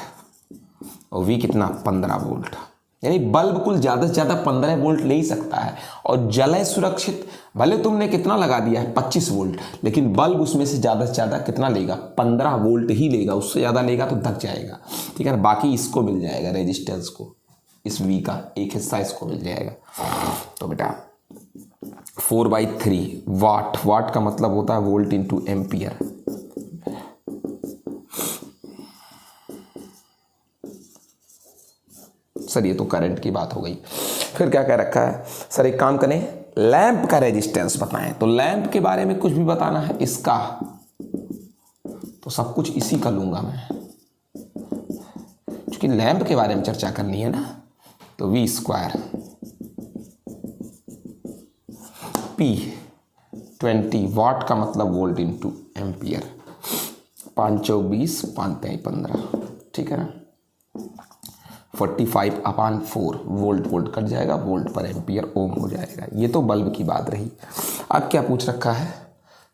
और वी कितना 15 वोल्ट, यानी बल्ब कुल ज़्यादा से ज़्यादा 15 वोल्ट ले ही सकता है और जले सुरक्षित। भले तुमने कितना लगा दिया है 25 वोल्ट, लेकिन बल्ब उसमें से ज़्यादा कितना लेगा, 15 वोल्ट ही लेगा, उससे ज़्यादा लेगा तो धक जाएगा, ठीक है ना। बाकी इसको मिल जाएगा रेजिस्टेंस को, इस वी का एक हिस्सा इसको मिल जाएगा। तो बेटा 4/3 वाट का मतलब होता है वोल्ट इंटू एम्पियर। सर ये तो करंट की बात हो गई। फिर क्या कह रखा है, सर एक काम करें, लैंप का रेजिस्टेंस बताएं। तो लैंप के बारे में कुछ भी बताना है इसका, तो सब कुछ इसी का लूंगा मैं, क्योंकि लैंप के बारे में चर्चा करनी है ना। तो वी स्क्वायर पी 20 वाट का मतलब वोल्ट इंटू एम्पियर, 5 चौक 20 5 3 15, ठीक है ना। 45/4 वोल्ट कट जाएगा, वोल्ट पर एम्पियर ओम हो जाएगा। ये तो बल्ब की बात रही। अब क्या पूछ रखा है,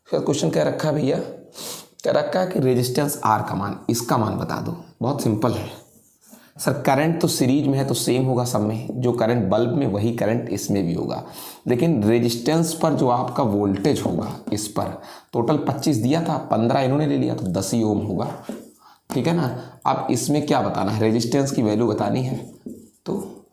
फिर क्वेश्चन क्या रखा है भैया, क्या रखा है कि रेजिस्टेंस आर का मान, इसका मान बता दो। बहुत सिंपल है सर, करंट तो सीरीज में है तो सेम होगा सब में, जो करंट बल्ब में वही करंट इसमें भी होगा, लेकिन रेजिस्टेंस पर जो आपका वोल्टेज होगा इस पर टोटल 25 दिया था, 15 इन्होंने ले लिया तो 10 ही ओम होगा, ठीक है ना। अब इसमें क्या बताना है, रेजिस्टेंस की वैल्यू बतानी है। तो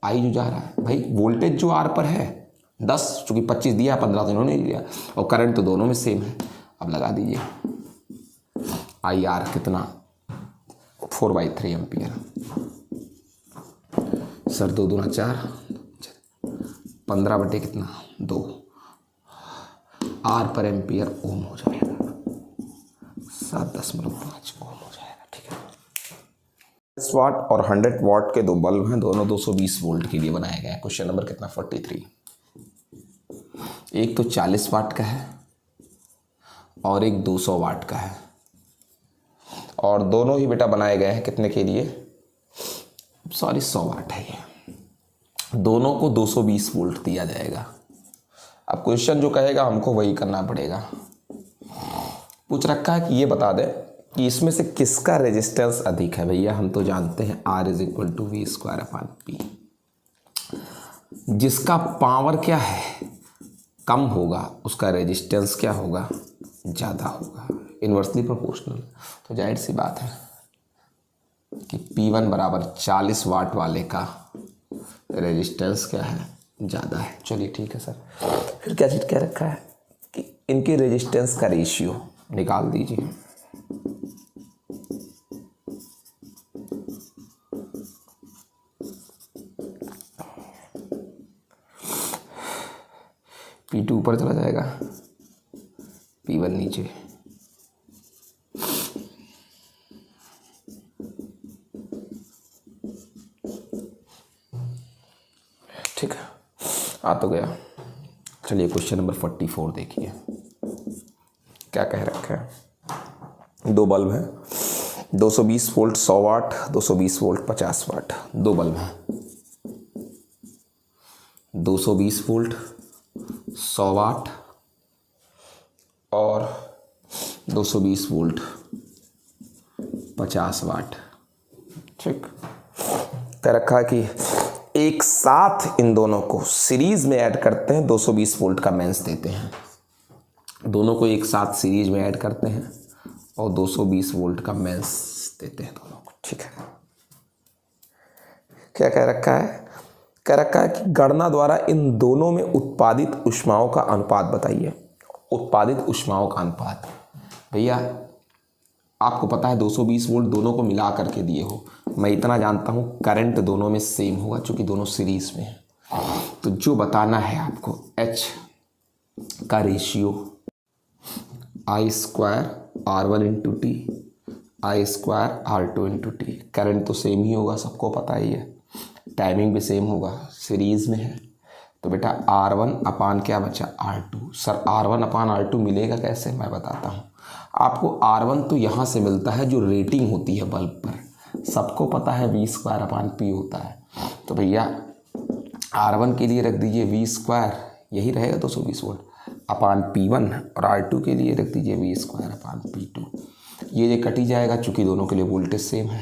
आई जो जा रहा है भाई, वोल्टेज जो आर पर है 10, चूंकि 25 दिया 15 तो इन्होंने लिया, और करंट तो दोनों में सेम है। अब लगा दीजिए आई आर कितना 4/3 एम्पियर। सर 2 दूना 4, 15 बटे कितना 2, आर पर एम्पियर ओम हो जाएगा 7.5 ओम हो जाएगा, ठीक है। 10 वाट और 100 वाट के दो बल्ब हैं, दोनों 220 वोल्ट के लिए बनाए गए हैं। क्वेश्चन नंबर कितना 43। एक तो 40 वाट का है और एक 200 वाट का है, और दोनों ही बेटा बनाए गए हैं कितने के लिए, सॉरी 100 वाट है ये, दोनों को 220 वोल्ट दिया जाएगा। अब क्वेश्चन जो कहेगा हमको वही करना पड़ेगा। पूछ रखा है कि ये बता दे कि इसमें से किसका रेजिस्टेंस अधिक है। भैया हम तो जानते हैं R = V²/P, जिसका पावर क्या है कम होगा उसका रेजिस्टेंस क्या होगा, ज़्यादा होगा, इन्वर्सली प्रोपोर्शनल। तो जाहिर सी बात है कि P1 बराबर 40 वाट वाले का रेजिस्टेंस क्या है, ज़्यादा है। चलिए ठीक है सर। फिर क्या चीज़ कह रखा है कि इनके रेजिस्टेंस का रेशियो निकाल दीजिए। P2 ऊपर चला जाएगा, P1 नीचे। ठीक है, आ तो गया। चलिए क्वेश्चन नंबर 44 देखिए, क्या कह रखा है। दो बल्ब हैं, 220 वोल्ट 100 वाट, 220 वोल्ट 50 वाट, दो बल्ब हैं। 220 वोल्ट 100 वाट और 220 वोल्ट 50 वाट। ठीक कह रखा है कि एक साथ इन दोनों को सीरीज में ऐड करते हैं, 220 वोल्ट का मेंस देते हैं। दोनों को एक साथ सीरीज में ऐड करते हैं और 220 वोल्ट का मेंस देते हैं दोनों को। ठीक है, क्या कह रखा है? कह रखा है कि गणना द्वारा इन दोनों में उत्पादित ऊष्माओं का अनुपात बताइए। उत्पादित ऊष्माओं का अनुपात, भैया आपको पता है 220 वोल्ट दोनों को मिला करके दिए हो। मैं इतना जानता हूँ करंट दोनों में सेम होगा क्योंकि दोनों सीरीज में है। तो जो बताना है आपको, H का ratio I² R1 into T, I² R2 into T. Current तो सेम ही होगा, सबको पता ही है। टाइमिंग भी सेम होगा, सीरीज में है। तो बेटा R1 अपान क्या बचा, R2। सर R1 अपान R2 मिलेगा कैसे, मैं बताता हूँ आपको। R1 तो यहाँ से मिलता है जो रेटिंग होती है बल्ब पर, सबको पता है V² अपान P होता है। तो भैया R1 के लिए रख दीजिए V², यही रहेगा 220 वोल्ट, अपान P1, और R2 के लिए रख दीजिए V² अपान P2। ये कटी जाएगा चूँकि दोनों के लिए वोल्टेज सेम है,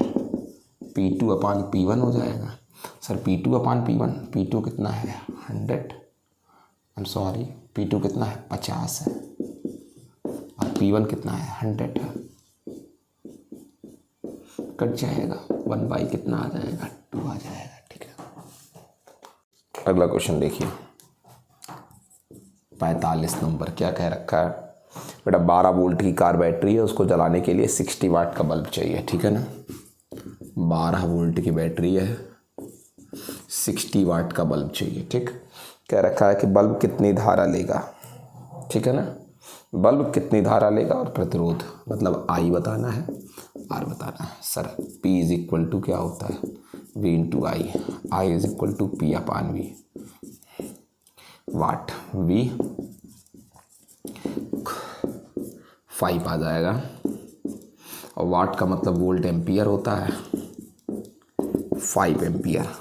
P2 अपान P1 हो जाएगा। सर P2 अपान P1, P2 कितना है 100, P2 कितना है 50 है, और P1 कितना है 100 है। कट जाएगा 1 बाई कितना आ जाएगा 2 आ जाएगा। ठीक है, अगला क्वेश्चन देखिए 45 नंबर। क्या कह रखा है बेटा, 12 वोल्ट की कार बैटरी है, उसको जलाने के लिए 60 वाट का बल्ब चाहिए। ठीक है ना, 12 वोल्ट की बैटरी है, 60 वाट का बल्ब चाहिए। ठीक, कह रखा है कि बल्ब कितनी धारा लेगा। ठीक है ना, बल्ब कितनी धारा लेगा और प्रतिरोध मतलब I बताना है, R बताना है। Sir P is equal to क्या होता है V into I is equal to P upon V। Watt V 5 आ जाएगा, और वाट का मतलब वोल्ट एम्पियर होता है, 5 एम्पियर।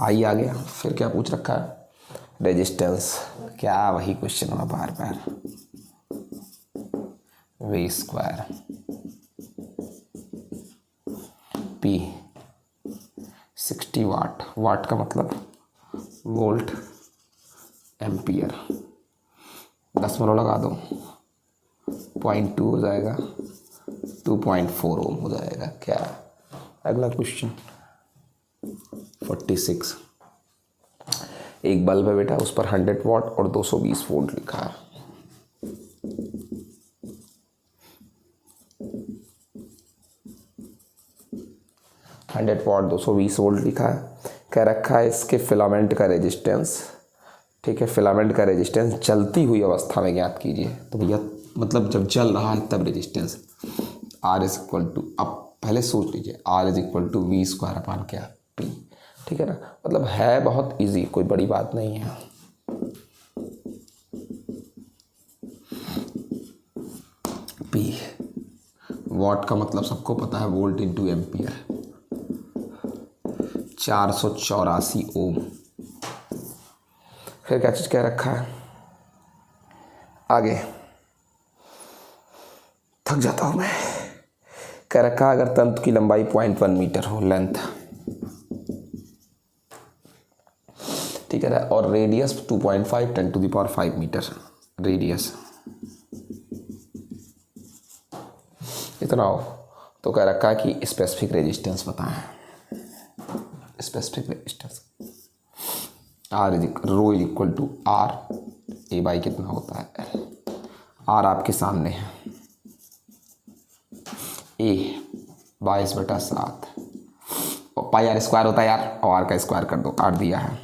I आ गया। फिर क्या पूछ रखा है, रेजिस्टेंस। क्या वही क्वेश्चन हुआ बार बार, V² P 60 वाट, वाट का मतलब वोल्ट एम्पियर। 10 मिनट लगा दो, 0.2 हो जाएगा, 2.4 ओम हो जाएगा। क्या अगला क्वेश्चन 46। एक बल्ब है बेटा, उस पर 100 वाट और 220 वोल्ट लिखा है। हंड्रेड वाट 220 वोल्ट लिखा है। कह रखा है इसके फिलामेंट का रेजिस्टेंस। ठीक है, फिलामेंट का रेजिस्टेंस चलती हुई अवस्था में ज्ञात कीजिए। तो भैया मतलब जब चल रहा है तब resistance R is equal to, अब पहले सोच लीजिए, R is equal to V² upon क्या P। ठीक है ना, मतलब है बहुत इजी, कोई बड़ी बात नहीं है। P वाट का मतलब सबको पता है वोल्ट इंटू एम्पियर, 484 ओम। फिर क्या चीज़ कह रखा है आगे, थक जाता हूँ मैं। कह रखा है अगर तंतु की लंबाई 0.1 मीटर हो, लेंथ, ठीक है ना, और रेडियस 2.5 10⁵ मीटर रेडियस इतना हो, तो कह रखा है कि स्पेसिफिक रेजिस्टेंस बताएं। Specific resistance rho is equal to R, A by कितना होता है L। R आपके सामने है, A 22/7 और πr² होता है यार, और R का स्क्वायर कर दो, R दिया है।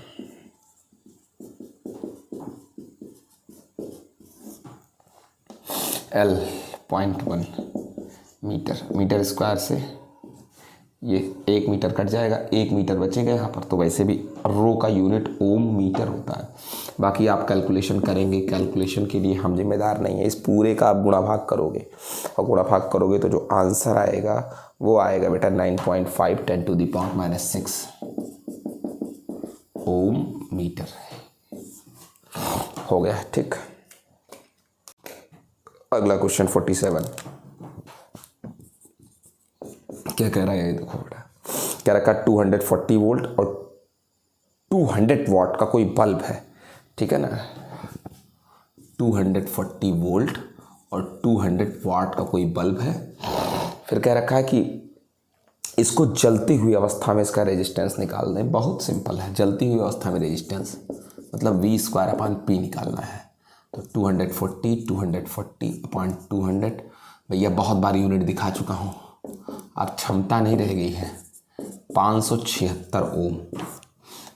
L 0.1 मीटर, मीटर स्क्वायर से ये 1 मीटर कट जाएगा, 1 मीटर बचेगा यहाँ पर। तो वैसे भी रो का यूनिट ओम मीटर होता है। बाकी आप कैलकुलेशन करेंगे, कैलकुलेशन के लिए हम जिम्मेदार नहीं है। इस पूरे का आप गुणा भाग करोगे, और गुणा भाग करोगे तो जो आंसर आएगा वो आएगा बेटा 9.5 10⁻⁻6 ओम मीटर हो गया। ठीक, अगला क्वेश्चन 47। क्या कह रहा है ये देखो बेटा, कह रखा 240 वोल्ट और 200 वाट का कोई बल्ब है, ठीक है ना, 240 वोल्ट और 200 वाट का कोई बल्ब है। फिर कह रखा है कि इसको जलती हुई अवस्था में इसका रेजिस्टेंस निकाल दें। बहुत सिंपल है, जलती हुई अवस्था में रेजिस्टेंस मतलब V² निकालना है। तो 240/200 भैया बहुत बार यूनिट दिखा चुका हूँ, अब क्षमता नहीं रह गई है, 576 ओम,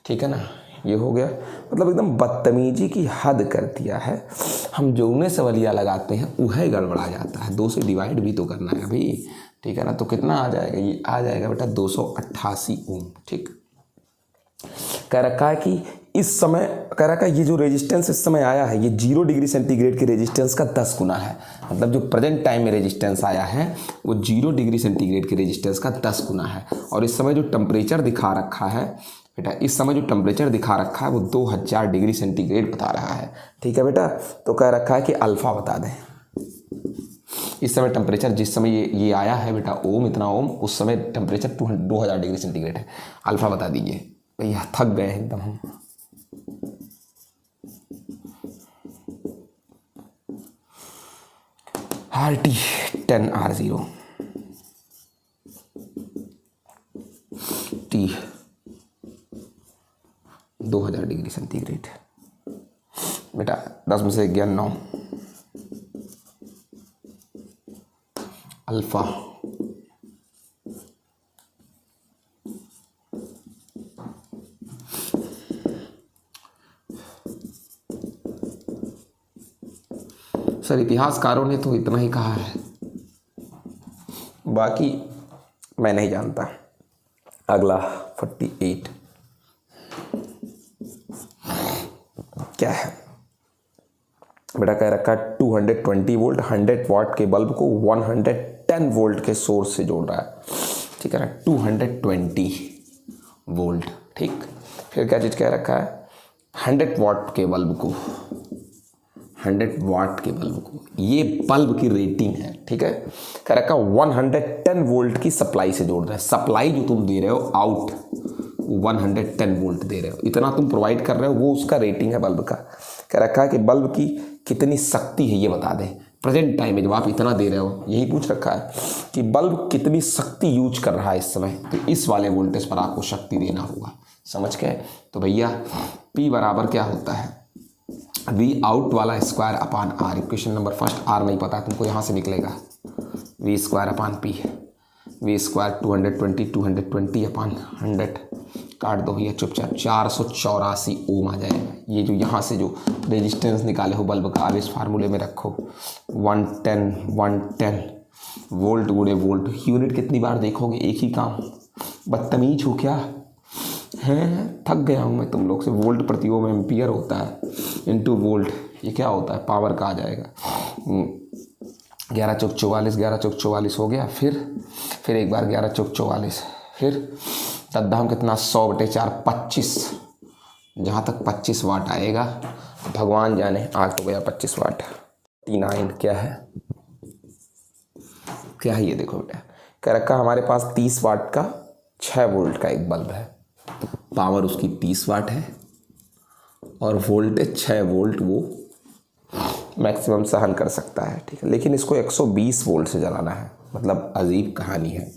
ठीक है ना। ये हो गया, मतलब एकदम बदतमीजी की हद कर दिया है। हम जो उन्हें सवालिया लगाते हैं वह गड़बड़ा जाता है। 2 से डिवाइड भी तो करना है अभी, ठीक है ना। तो कितना आ जाएगा, ये आ जाएगा बेटा 288 ओम, ठीक। कह रखा है कि इस समय, कह रखा है ये जो रेजिस्टेंस इस समय आया है ये 0 डिग्री सेंटीग्रेड के रेजिस्टेंस का 10 गुना है। मतलब जो प्रेजेंट टाइम में रेजिस्टेंस आया है वो 0 डिग्री सेंटीग्रेड के रेजिस्टेंस का 10 गुना है। और इस समय जो टेम्परेचर दिखा रखा है बेटा, इस समय जो टेम्परेचर दिखा रखा है वो 2000 डिग्री सेंटीग्रेड बता रहा है, ठीक है बेटा। तो कह रखा है कि अल्फ़ा बता दें। इस समय टेम्परेचर जिस समय ये आया है बेटा ओम, इतना ओम, उस समय टेम्परेचर 2000 डिग्री सेंटीग्रेड है। अल्फ़ा बता दीजिए भैया, थक गए हैं एकदम हम। RT 10R0 T 2000 degree centigrade बेटा, 10 में से 11 9 अल्फ़ा सर इतिहासकारों ने तो इतना ही कहा है, बाकी मैं नहीं जानता। अगला 48 क्या है बेटा, कह रखा है 220 वोल्ट 100 वाट के बल्ब को 110 वोल्ट के सोर्स से जोड़ रहा है, ठीक है ना। 220 वोल्ट, ठीक। फिर क्या चीज़ कह रखा है, 100 वाट के बल्ब को, 100 वाट के बल्ब को, ये बल्ब की रेटिंग है, ठीक है। कह रखा 110 वोल्ट की सप्लाई से जोड़ रहा है। सप्लाई जो तुम दे रहे हो आउट 110 वोल्ट दे रहे हो, इतना तुम प्रोवाइड कर रहे हो, वो उसका रेटिंग है बल्ब का। कह रखा है कि बल्ब की कितनी शक्ति है ये बता दें। प्रेजेंट टाइम में जब आप इतना दे रहे हो, यही पूछ रखा है कि बल्ब कितनी शक्ति यूज कर रहा है इस समय, तो इस वाले वोल्टेज पर आपको शक्ति देना होगा, समझ गए। तो भैया P बराबर क्या होता है, V आउट वाला square upon R। Equation number first, R नहीं पता तुमको, यहाँ से निकलेगा V² अपान P। V² 220 अपान 100 काट दो भैया चुपचाप, 484 ओम आ जाएगा। ये जो यहाँ से जो रेजिस्टेंस निकाले हो बल्ब का, अब इस फार्मूले में रखो 110 वोल्ट गुणे वोल्ट। यूनिट कितनी बार देखोगे, एक ही काम, बदतमीज हो क्या हैं, थक गया हूँ मैं तुम लोग से। वोल्ट प्रति ओम एम्पियर होता है, इनटू वोल्ट ये क्या होता है, पावर का आ जाएगा। 11 चौक 44, 11 चौक 44 हो गया। फिर एक बार 11 चौक 44, फिर तद्दाम कितना 100/4 25, जहाँ तक 25 वाट आएगा भगवान जाने। आज तो गया 25 वाट। 39 क्या है, क्या है ये देखो बेटा, कह रखा हमारे पास 30 वाट का 6 वोल्ट का एक बल्ब है, पावर उसकी 30 वाट है और वोल्टेज 6 वोल्ट वो मैक्सिमम सहन कर सकता है, ठीक है। लेकिन इसको 120 वोल्ट से जलाना है, मतलब अजीब कहानी है।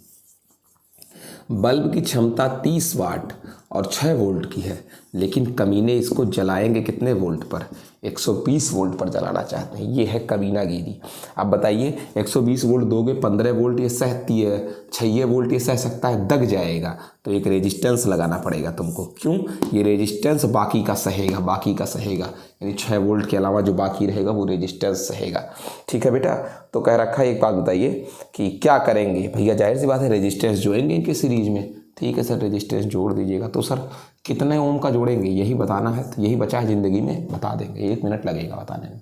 बल्ब की क्षमता 30 वाट और 6 वोल्ट की है, लेकिन कमीने इसको जलाएंगे कितने वोल्ट पर, 120 वोल्ट पर जलाना चाहते हैं। ये है कमीनागिरी। अब बताइए 120 वोल्ट दोगे, 15 वोल्ट ये सहती है, 6 वोल्ट ये सह सकता है, दग जाएगा। तो एक रेजिस्टेंस लगाना पड़ेगा तुमको। क्यों, ये रेजिस्टेंस बाकी का सहेगा, बाकी का सहेगा, यानी 6 वोल्ट के अलावा जो बाकी रहेगा वो रेजिस्टेंस सहेगा, ठीक है बेटा। तो कह रखा है, एक बात बताइए कि क्या करेंगे भैया, जाहिर सी बात है रेजिस्टेंस जोड़ेंगे इनके सीरीज में, ठीक है सर रेजिस्टेंस जोड़ दीजिएगा। तो सर कितने ओम का जोड़ेंगे, यही बताना है, तो यही बचा है ज़िंदगी में, बता देंगे, 1 मिनट लगेगा बताने में।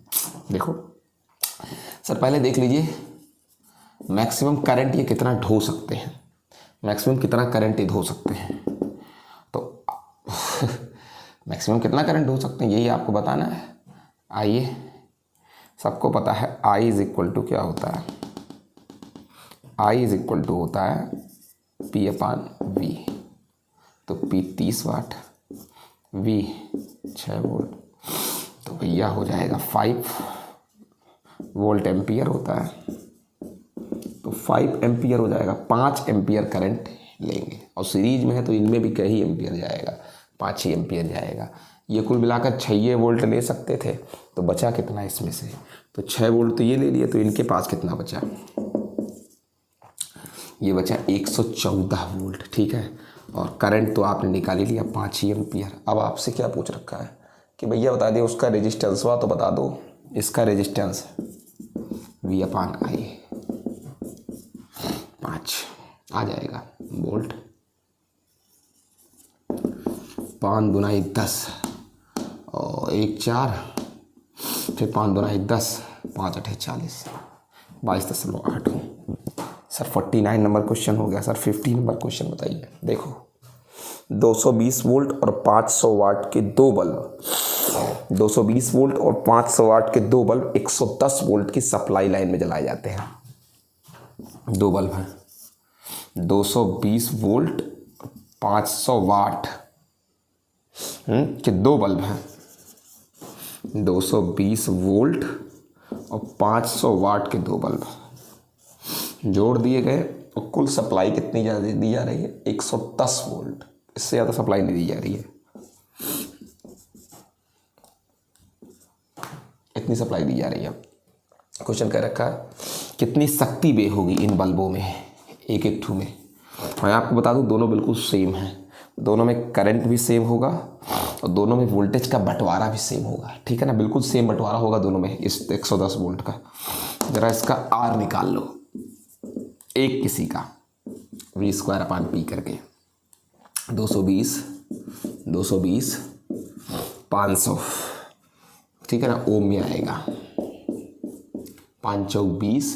देखो सर पहले देख लीजिए मैक्सिमम करंट ये कितना ढो सकते हैं, मैक्सिमम कितना करंट ये ढो सकते हैं। तो मैक्सिमम कितना करंट ढो सकते हैं यही आपको बताना है। आइए, सबको पता है I इज इक्वल टू क्या होता है, I इज इक्वल टू होता है P/V। तो P 30 वाट V 6 वोल्ट, तो भैया हो जाएगा 5 वोल्ट एम्पियर होता है, तो 5 एम्पियर हो जाएगा, 5 एम्पियर करंट लेंगे। और सीरीज में है तो इनमें भी कई एम्पियर जाएगा, 5 ही एम्पियर जाएगा। ये कुल मिलाकर 6 वोल्ट ले सकते थे, तो बचा कितना इसमें से, तो 6 वोल्ट तो ये ले लिए, तो इनके पास कितना बचा, ये बचा 114 वोल्ट। ठीक है, और करंट तो आपने निकाल ही लिया 5 ही एम्पियर। अब आपसे क्या पूछ रखा है कि भैया बता दिए उसका रेजिस्टेंस हुआ, तो बता दो इसका रेजिस्टेंस V/I 5 आ जाएगा वोल्ट। 5 दूनी 10 और 1 4, फिर 5 दूनी 10, 5 8 40, 22.8। सर 49 नंबर क्वेश्चन हो गया। सर 50 नंबर क्वेश्चन बताइए। देखो 220 वोल्ट और 500 वाट के दो बल्ब, 220 वोल्ट और 500 वाट के दो बल्ब 110 वोल्ट की सप्लाई लाइन में जलाए जाते हैं। दो बल्ब हैं, 220 वोल्ट 500 वाट के दो बल्ब हैं, 220 वोल्ट और 500 वाट के दो बल्ब जोड़ दिए गए, और कुल सप्लाई कितनी ज़्यादा दी जा रही है, 110 वोल्ट। इससे ज़्यादा सप्लाई नहीं दी जा रही है, इतनी सप्लाई दी जा रही है। क्वेश्चन कह रखा है कितनी शक्ति व्यय होगी इन बल्बों में, एक एक ठू में। मैं आपको बता दूं दोनों बिल्कुल सेम हैं, दोनों में करंट भी सेम होगा और दोनों में वोल्टेज का बंटवारा भी सेम होगा। ठीक है ना, बिल्कुल सेम बंटवारा होगा दोनों में इस 110 वोल्ट का। ज़रा इसका आर निकाल लो, एक किसी का V/P करके 220 500, ठीक है ना, ओम में आएगा। 5 चौक 20,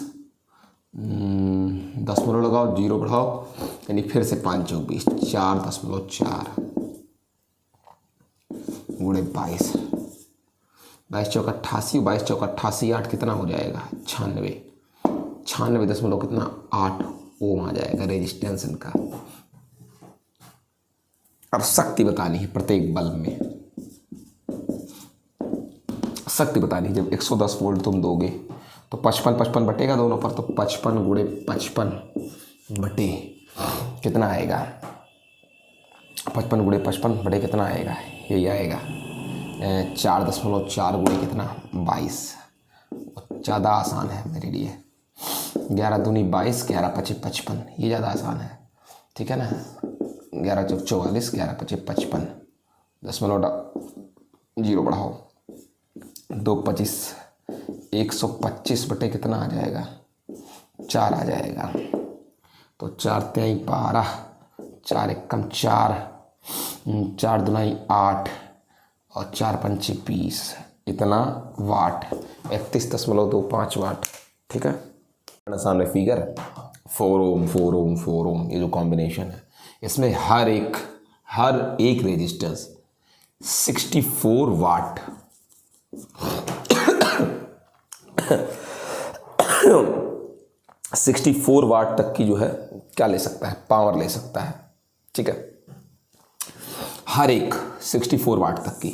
10 लगाओ, 0 बढ़ाओ, यानी फिर से 5 चौक 20, 4.4 गुणे 22, 22 चौक 88, 22 चौक 88, 8 कितना हो जाएगा, 96 दशमलव कितना 8 ओम आ जाएगा रेजिस्टेंस इनका। अब शक्ति बतानी है प्रत्येक बल्ब में, शक्ति बतानी है। जब 110 वोल्ट तुम दोगे तो 55 बटेगा दोनों पर, तो 55 गुणे 55 बटे कितना आएगा, 55 गुणे 55 बटे कितना आएगा, यही आएगा 4.4 गुणे कितना 22। ज़्यादा आसान है मेरे लिए, 11 दूनी 22, 11 पचे 55, ये ज़्यादा आसान है। ठीक है ना, 11 चौक 44, 11 पचे 55, 0 बढ़ाओ, 2 25, 125 बटे कितना आ जाएगा, 4 आ जाएगा। तो 4 3 12, 4 एकम 4, 4 दूनी 8 और 4 पंचे 20, इतना वाट, 31.25 वाट। ठीक है, सामने फिगर 4 ओम 4 ओम 4 ओम, ये जो कॉम्बिनेशन है इसमें हर एक रेजिस्टेंस 64 वाट 64 वाट तक की जो है क्या ले सकता है, पावर ले सकता है। ठीक है, हर एक 64 वाट तक की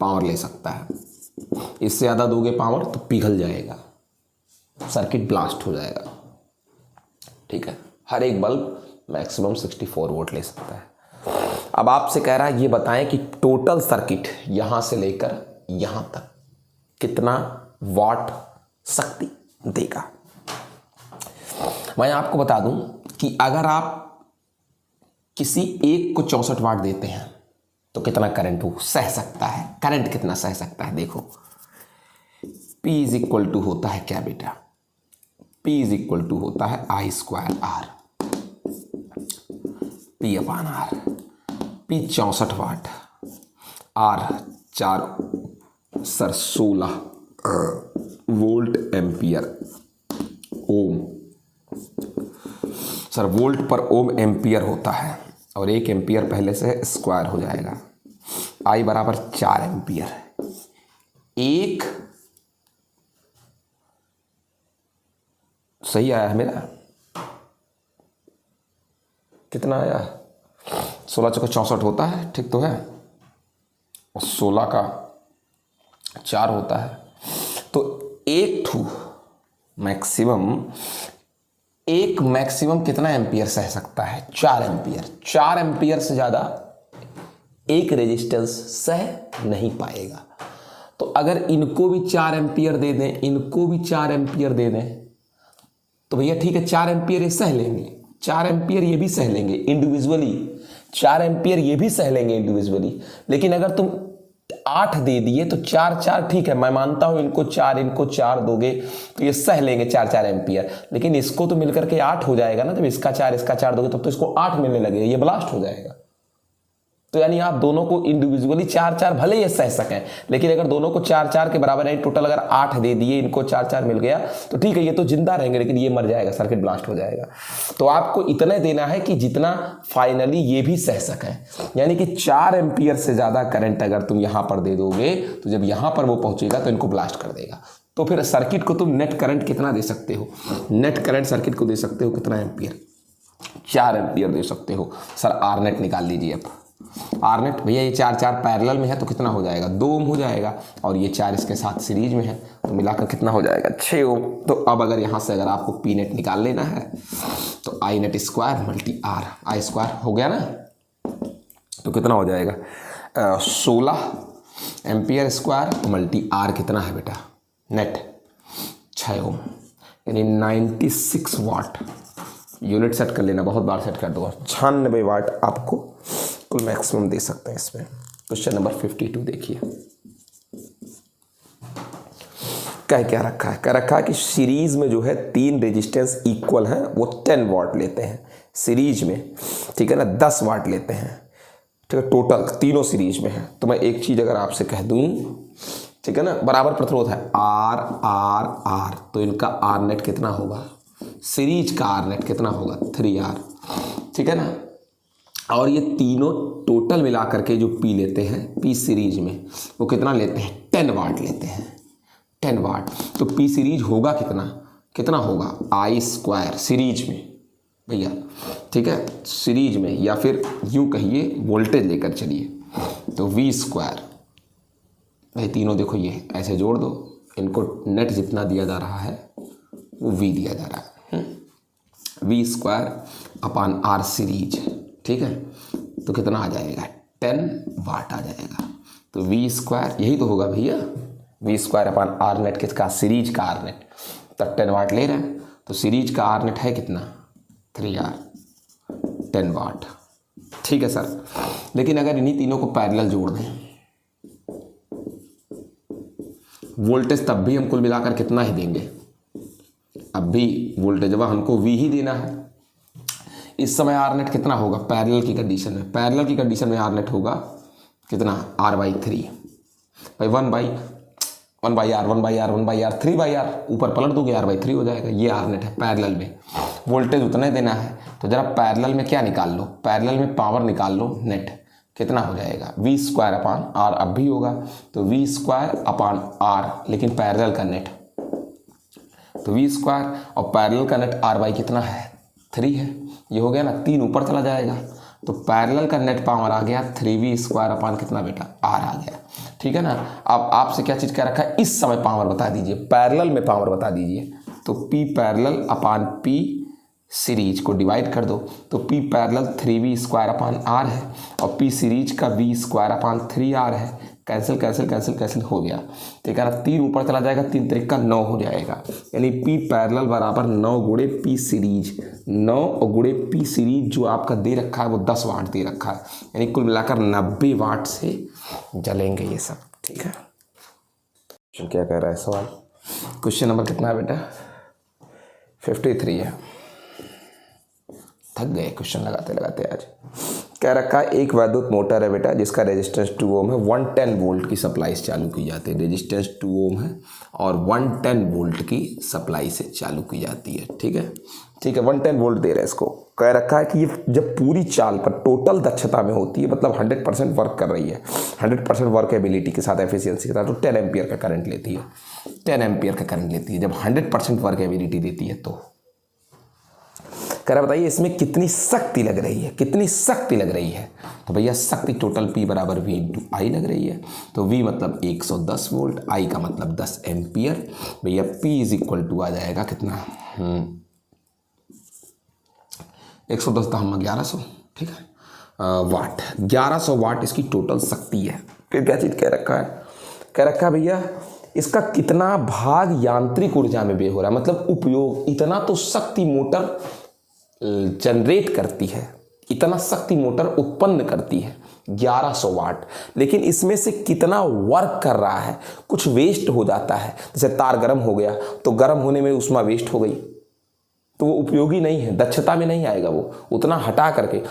पावर ले सकता है। इससे ज़्यादा दोगे पावर तो पिघल जाएगा, सर्किट ब्लास्ट हो जाएगा। ठीक है, हर एक बल्ब मैक्सिमम 64 वोल्ट ले सकता है। अब आपसे कह रहा है ये बताएं कि टोटल सर्किट यहाँ से लेकर यहाँ तक कितना वाट शक्ति देगा। मैं आपको बता दूं कि अगर आप किसी एक को 64 वाट देते हैं तो कितना करंट वो सह सकता है, करंट कितना सह सकता है। देखो P इज इक्वल टू होता है क्या बेटा, P इज इक्वल टू होता है I square R, P/R। P 64 watt, R 16 volt ampere ohm. Sir volt पर ओम एम्पियर होता है और 1 एम्पियर पहले से स्क्वायर हो जाएगा। I बराबर 4 एम्पियर, 1 सही आया है मेरा, कितना आया 16 चौका 64 होता है, ठीक तो है। 16 का 4 होता है। तो एक मैक्सिमम कितना एम्पियर सह सकता है? 4 एम्पियर। 4 एम्पियर से ज़्यादा एक रेजिस्टेंस सह नहीं पाएगा। तो अगर इनको भी 4 एम्पियर दे दें, इनको भी 4 एम्पियर दे दें, तो भैया ठीक है, 4 एम्पियर ये सह लेंगे, 4 एम्पियर ये भी सह लेंगे इंडिविजुअली, 4 एम्पियर ये भी सह लेंगे इंडिविजुअली। लेकिन अगर तुम 8 दे दिए तो 4 ठीक है, मैं मानता हूं इनको 4 दोगे तो ये सह लेंगे 4 एम्पियर, लेकिन इसको तो मिलकर के 8 हो जाएगा ना। जब इसका 4 दोगे तब तो इसको 8 मिलने लगेगा, ये ब्लास्ट हो जाएगा। तो यानी आप दोनों को इंडिविजुअली 4 भले ये सह सकें, लेकिन अगर दोनों को 4 के बराबर है, टोटल अगर 8 दे दिए, इनको 4 मिल गया तो ठीक है, ये तो जिंदा रहेंगे, लेकिन ये मर जाएगा, सर्किट ब्लास्ट हो जाएगा। तो आपको इतना देना है कि जितना फाइनली ये भी सह सकें। यानी कि 4 एम्पियर से ज़्यादा करंट अगर तुम यहाँ पर दे दोगे तो जब यहाँ पर वो पहुँचेगा तो इनको ब्लास्ट कर देगा। तो फिर सर्किट को तुम नेट करंट कितना दे सकते हो? नेट करंट सर्किट को दे सकते हो कितना एम्पियर? 4 एम्पियर दे सकते हो। सर आर नेट निकाल लीजिए अब। आर नेट भैया ये 4 पैरेलल में है तो कितना हो जाएगा? 2 ओम हो जाएगा, और ये 4 इसके साथ सीरीज में है तो मिलाकर कितना हो जाएगा? 6 ओम। तो अब अगर यहाँ से अगर आपको पी नेट निकाल लेना है तो I net square multi R, I square हो गया ना, तो कितना हो जाएगा? 16 एम्पियर स्क्वायर मल्टी आर कितना है बेटा? नेट 6 ओम, यानी 96 वाट। यूनिट सेट कर लेना, बहुत बार सेट कर दूंगा। 96 वाट आपको कुल मैक्सिमम दे सकते हैं इसमें। क्वेश्चन नंबर 52 देखिए, क्या रखा है? क्या रखा है कि सीरीज में जो है 3 रेजिस्टेंस इक्वल हैं, वो 10 वाट लेते हैं सीरीज में, ठीक है ना, 10 वाट लेते हैं, ठीक है, टोटल तीनों सीरीज में है। तो मैं एक चीज़ अगर आपसे कह दूं, ठीक है ना, बराबर प्रतिरोध है आर आर आर, तो इनका आर नेट कितना होगा? सीरीज का आर नेट कितना होगा? 3R, ठीक है ना। और ये तीनों टोटल मिला करके जो पी लेते हैं, पी सीरीज में, वो कितना लेते हैं? 10 वाट लेते हैं, 10 वाट। तो पी सीरीज होगा कितना होगा? आई स्क्वायर सीरीज में भैया, ठीक है, सीरीज में, या फिर यूं कहिए वोल्टेज लेकर चलिए तो वी स्क्वायर। भाई तीनों देखो ये ऐसे जोड़ दो, इनको नेट जितना दिया जा रहा है वो वी दिया जा रहा है, V square upon R series, ठीक है। तो कितना आ जाएगा? 10 वाट आ जाएगा। तो वी स्क्वायर यही तो होगा भैया, V square upon R net किसका? सीरीज का आर नेट। तब 10 वाट ले रहे हैं तो सीरीज का आर नेट है कितना? 3R, 10 वाट, ठीक है सर। लेकिन अगर इन्हीं तीनों को पैरेलल जोड़ दें, वोल्टेज तब भी हम कुल मिलाकर कितना ही देंगे? अब भी वोल्टेज हमको वी ही देना है। इस समय आर नेट कितना होगा पैरेलल की कंडीशन में? पैरेलल की कंडीशन में आर नेट होगा कितना? R/3 भाई 1/R 3/R, ऊपर पलट दोगे R/3 हो जाएगा। ये आर नेट है पैरेलल में, वोल्टेज उतना देना है। तो जरा पैरेलल में क्या निकाल लो? पैरेलल में पावर निकाल लो, नेट कितना हो जाएगा? वी स्क्वायर अपान आर अब भी होगा, तो वी स्क्वायर अपान आर, लेकिन पैरेलल का नेट, तो वी स्क्वायर और पैरेलल का नेट R/, कितना है? 3 है। ये हो गया ना, 3 ऊपर चला जाएगा, तो पैरेलल का नेट पावर आ गया 3V स्क्वायर अपान कितना बेटा? R आ गया, ठीक है ना। अब आपसे क्या चीज़ क्या रखा है? इस समय पावर बता दीजिए, पैरेलल में पावर बता दीजिए। तो P पैरेलल अपान P सीरीज को डिवाइड कर दो, तो P parallel 3V square upon R है, और P सीरीज का V स्क्वायर अपान 3R है। कैंसिल हो गया, ठीक है ना। 3 ऊपर चला जाएगा, 3 3 का 9 हो जाएगा, यानी P पैरेलल बराबर 9 गुणे P सीरीज। 9 और गुणे P सीरीज जो आपका दे रखा है वो 10 वाट दे रखा है, यानी कुल मिलाकर 90 वाट से जलेंगे ये सब, ठीक है। क्या कह रहा है सवाल? क्वेश्चन नंबर कितना है बेटा? 53 है। थक गए क्वेश्चन लगाते लगाते आज। कह रखा है एक वैद्युत मोटर है बेटा जिसका रेजिस्टेंस 2 ओम है, 110 वोल्ट की सप्लाई से चालू की जाती है। रेजिस्टेंस 2 ओम है और 110 वोल्ट की सप्लाई से चालू की जाती है, ठीक है, 110 वोल्ट दे रहे हैं इसको। कह रखा है कि ये जब पूरी चाल पर टोटल दक्षता में होती है, मतलब 100% वर्क कर रही है, 100% वर्क एबिलिटी के साथ, एफिशिएंसी के साथ, तो 10 एम्पियर का करंट लेती है, 10 एम्पियर का करंट लेती है जब 100% वर्क एबिलिटी देती है। तो कह रहा बताइए इसमें कितनी शक्ति लग रही है, कितनी शक्ति लग रही है। तो भैया शक्ति टोटल P बराबर V इंटू आई लग रही है। तो V मतलब 110 वोल्ट, I का मतलब 10 एम्पियर। भैया P इज इक्वल टू आ जाएगा कितना 110 दाम 1100, ठीक है, वाट, 1100 वाट इसकी टोटल शक्ति है। फिर क्या चीज़ कह रखा है, कह रखा है भैया इसका कितना भाग यांत्रिक ऊर्जा में व्यय हो रहा है, मतलब उपयोग, इतना तो शक्ति मोटर जनरेट करती है, इतना शक्ति मोटर उत्पन्न करती है 1100 वाट, लेकिन इसमें से कितना वर्क कर रहा है, कुछ वेस्ट हो जाता है। जैसे तार गर्म हो गया तो गर्म होने में ऊष्मा वेस्ट हो गई, तो वो उपयोगी नहीं है, दक्षता में नहीं आएगा, वो उतना हटा करके,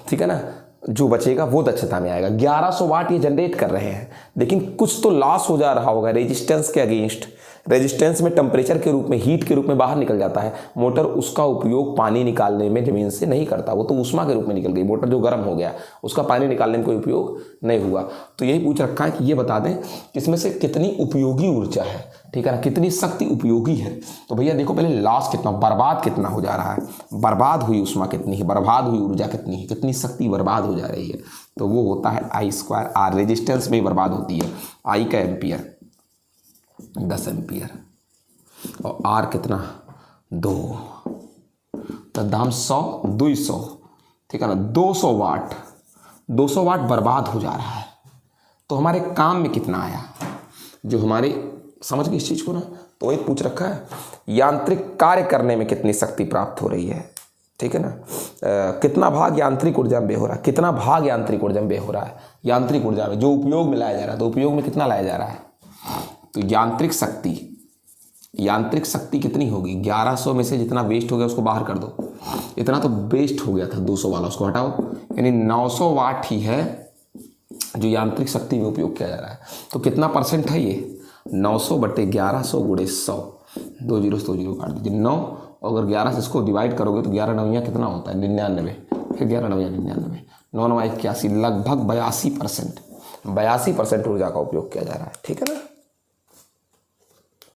ठीक है ना, जो बचेगा वो दक्षता में आएगा। 1100 वाट ये जनरेट कर रहे हैं, लेकिन कुछ तो लॉस हो जा रहा होगा रेजिस्टेंस के अगेंस्ट। रेजिस्टेंस में टेम्परेचर के रूप में, हीट के रूप में बाहर निकल जाता है। मोटर उसका उपयोग पानी निकालने में ज़मीन से नहीं करता, वो तो ऊष्मा के रूप में निकल गई। मोटर जो गर्म हो गया उसका पानी निकालने में कोई उपयोग नहीं हुआ। तो यही पूछ रखा है कि ये बता दें इसमें से कितनी उपयोगी ऊर्जा है, ठीक है ना, कितनी शक्ति उपयोगी है। तो भैया देखो पहले लॉस कितना, बर्बाद कितना हो जा रहा है, बर्बाद हुई ऊष्मा कितनी है, बर्बाद हुई ऊर्जा कितनी है, कितनी शक्ति बर्बाद हो जा रही है। तो वो होता है I² R, रेजिस्टेंस में बर्बाद होती है। I का एम्पियर 10 एम्पियर और R कितना 2, तो दाम 100 200, ठीक है ना, 200 वाट, 200 वाट बर्बाद हो जा रहा है। तो हमारे काम में कितना आया, जो हमारे, समझ गए इस चीज़ को ना। तो वही पूछ रखा है यांत्रिक कार्य करने में कितनी शक्ति प्राप्त हो रही है, ठीक है ना, कितना भाग यांत्रिक ऊर्जा में व्यय हो रहा है, कितना भाग यांत्रिक ऊर्जा में व्यय हो रहा है, यांत्रिक ऊर्जा में जो उपयोग में लाया जा रहा है, तो उपयोग में कितना लाया जा रहा है। तो यांत्रिक शक्ति कितनी होगी, 1100 में से जितना वेस्ट हो गया उसको बाहर कर दो, इतना तो वेस्ट हो गया था 200 वाला, उसको हटाओ, यानी 900 वाट ही है जो यांत्रिक शक्ति में उपयोग किया जा रहा है। तो कितना परसेंट है ये, 900 बटे 1100 गुणे 100, 2 जीरो से 2 जीरो काट दीजिए 9, अगर 11 से इसको डिवाइड करोगे तो 11 नौया कितना होता है 99, फिर 11 नौया 99, 9 9 81, लगभग 82% ऊर्जा का उपयोग किया जा रहा है, ठीक है ना।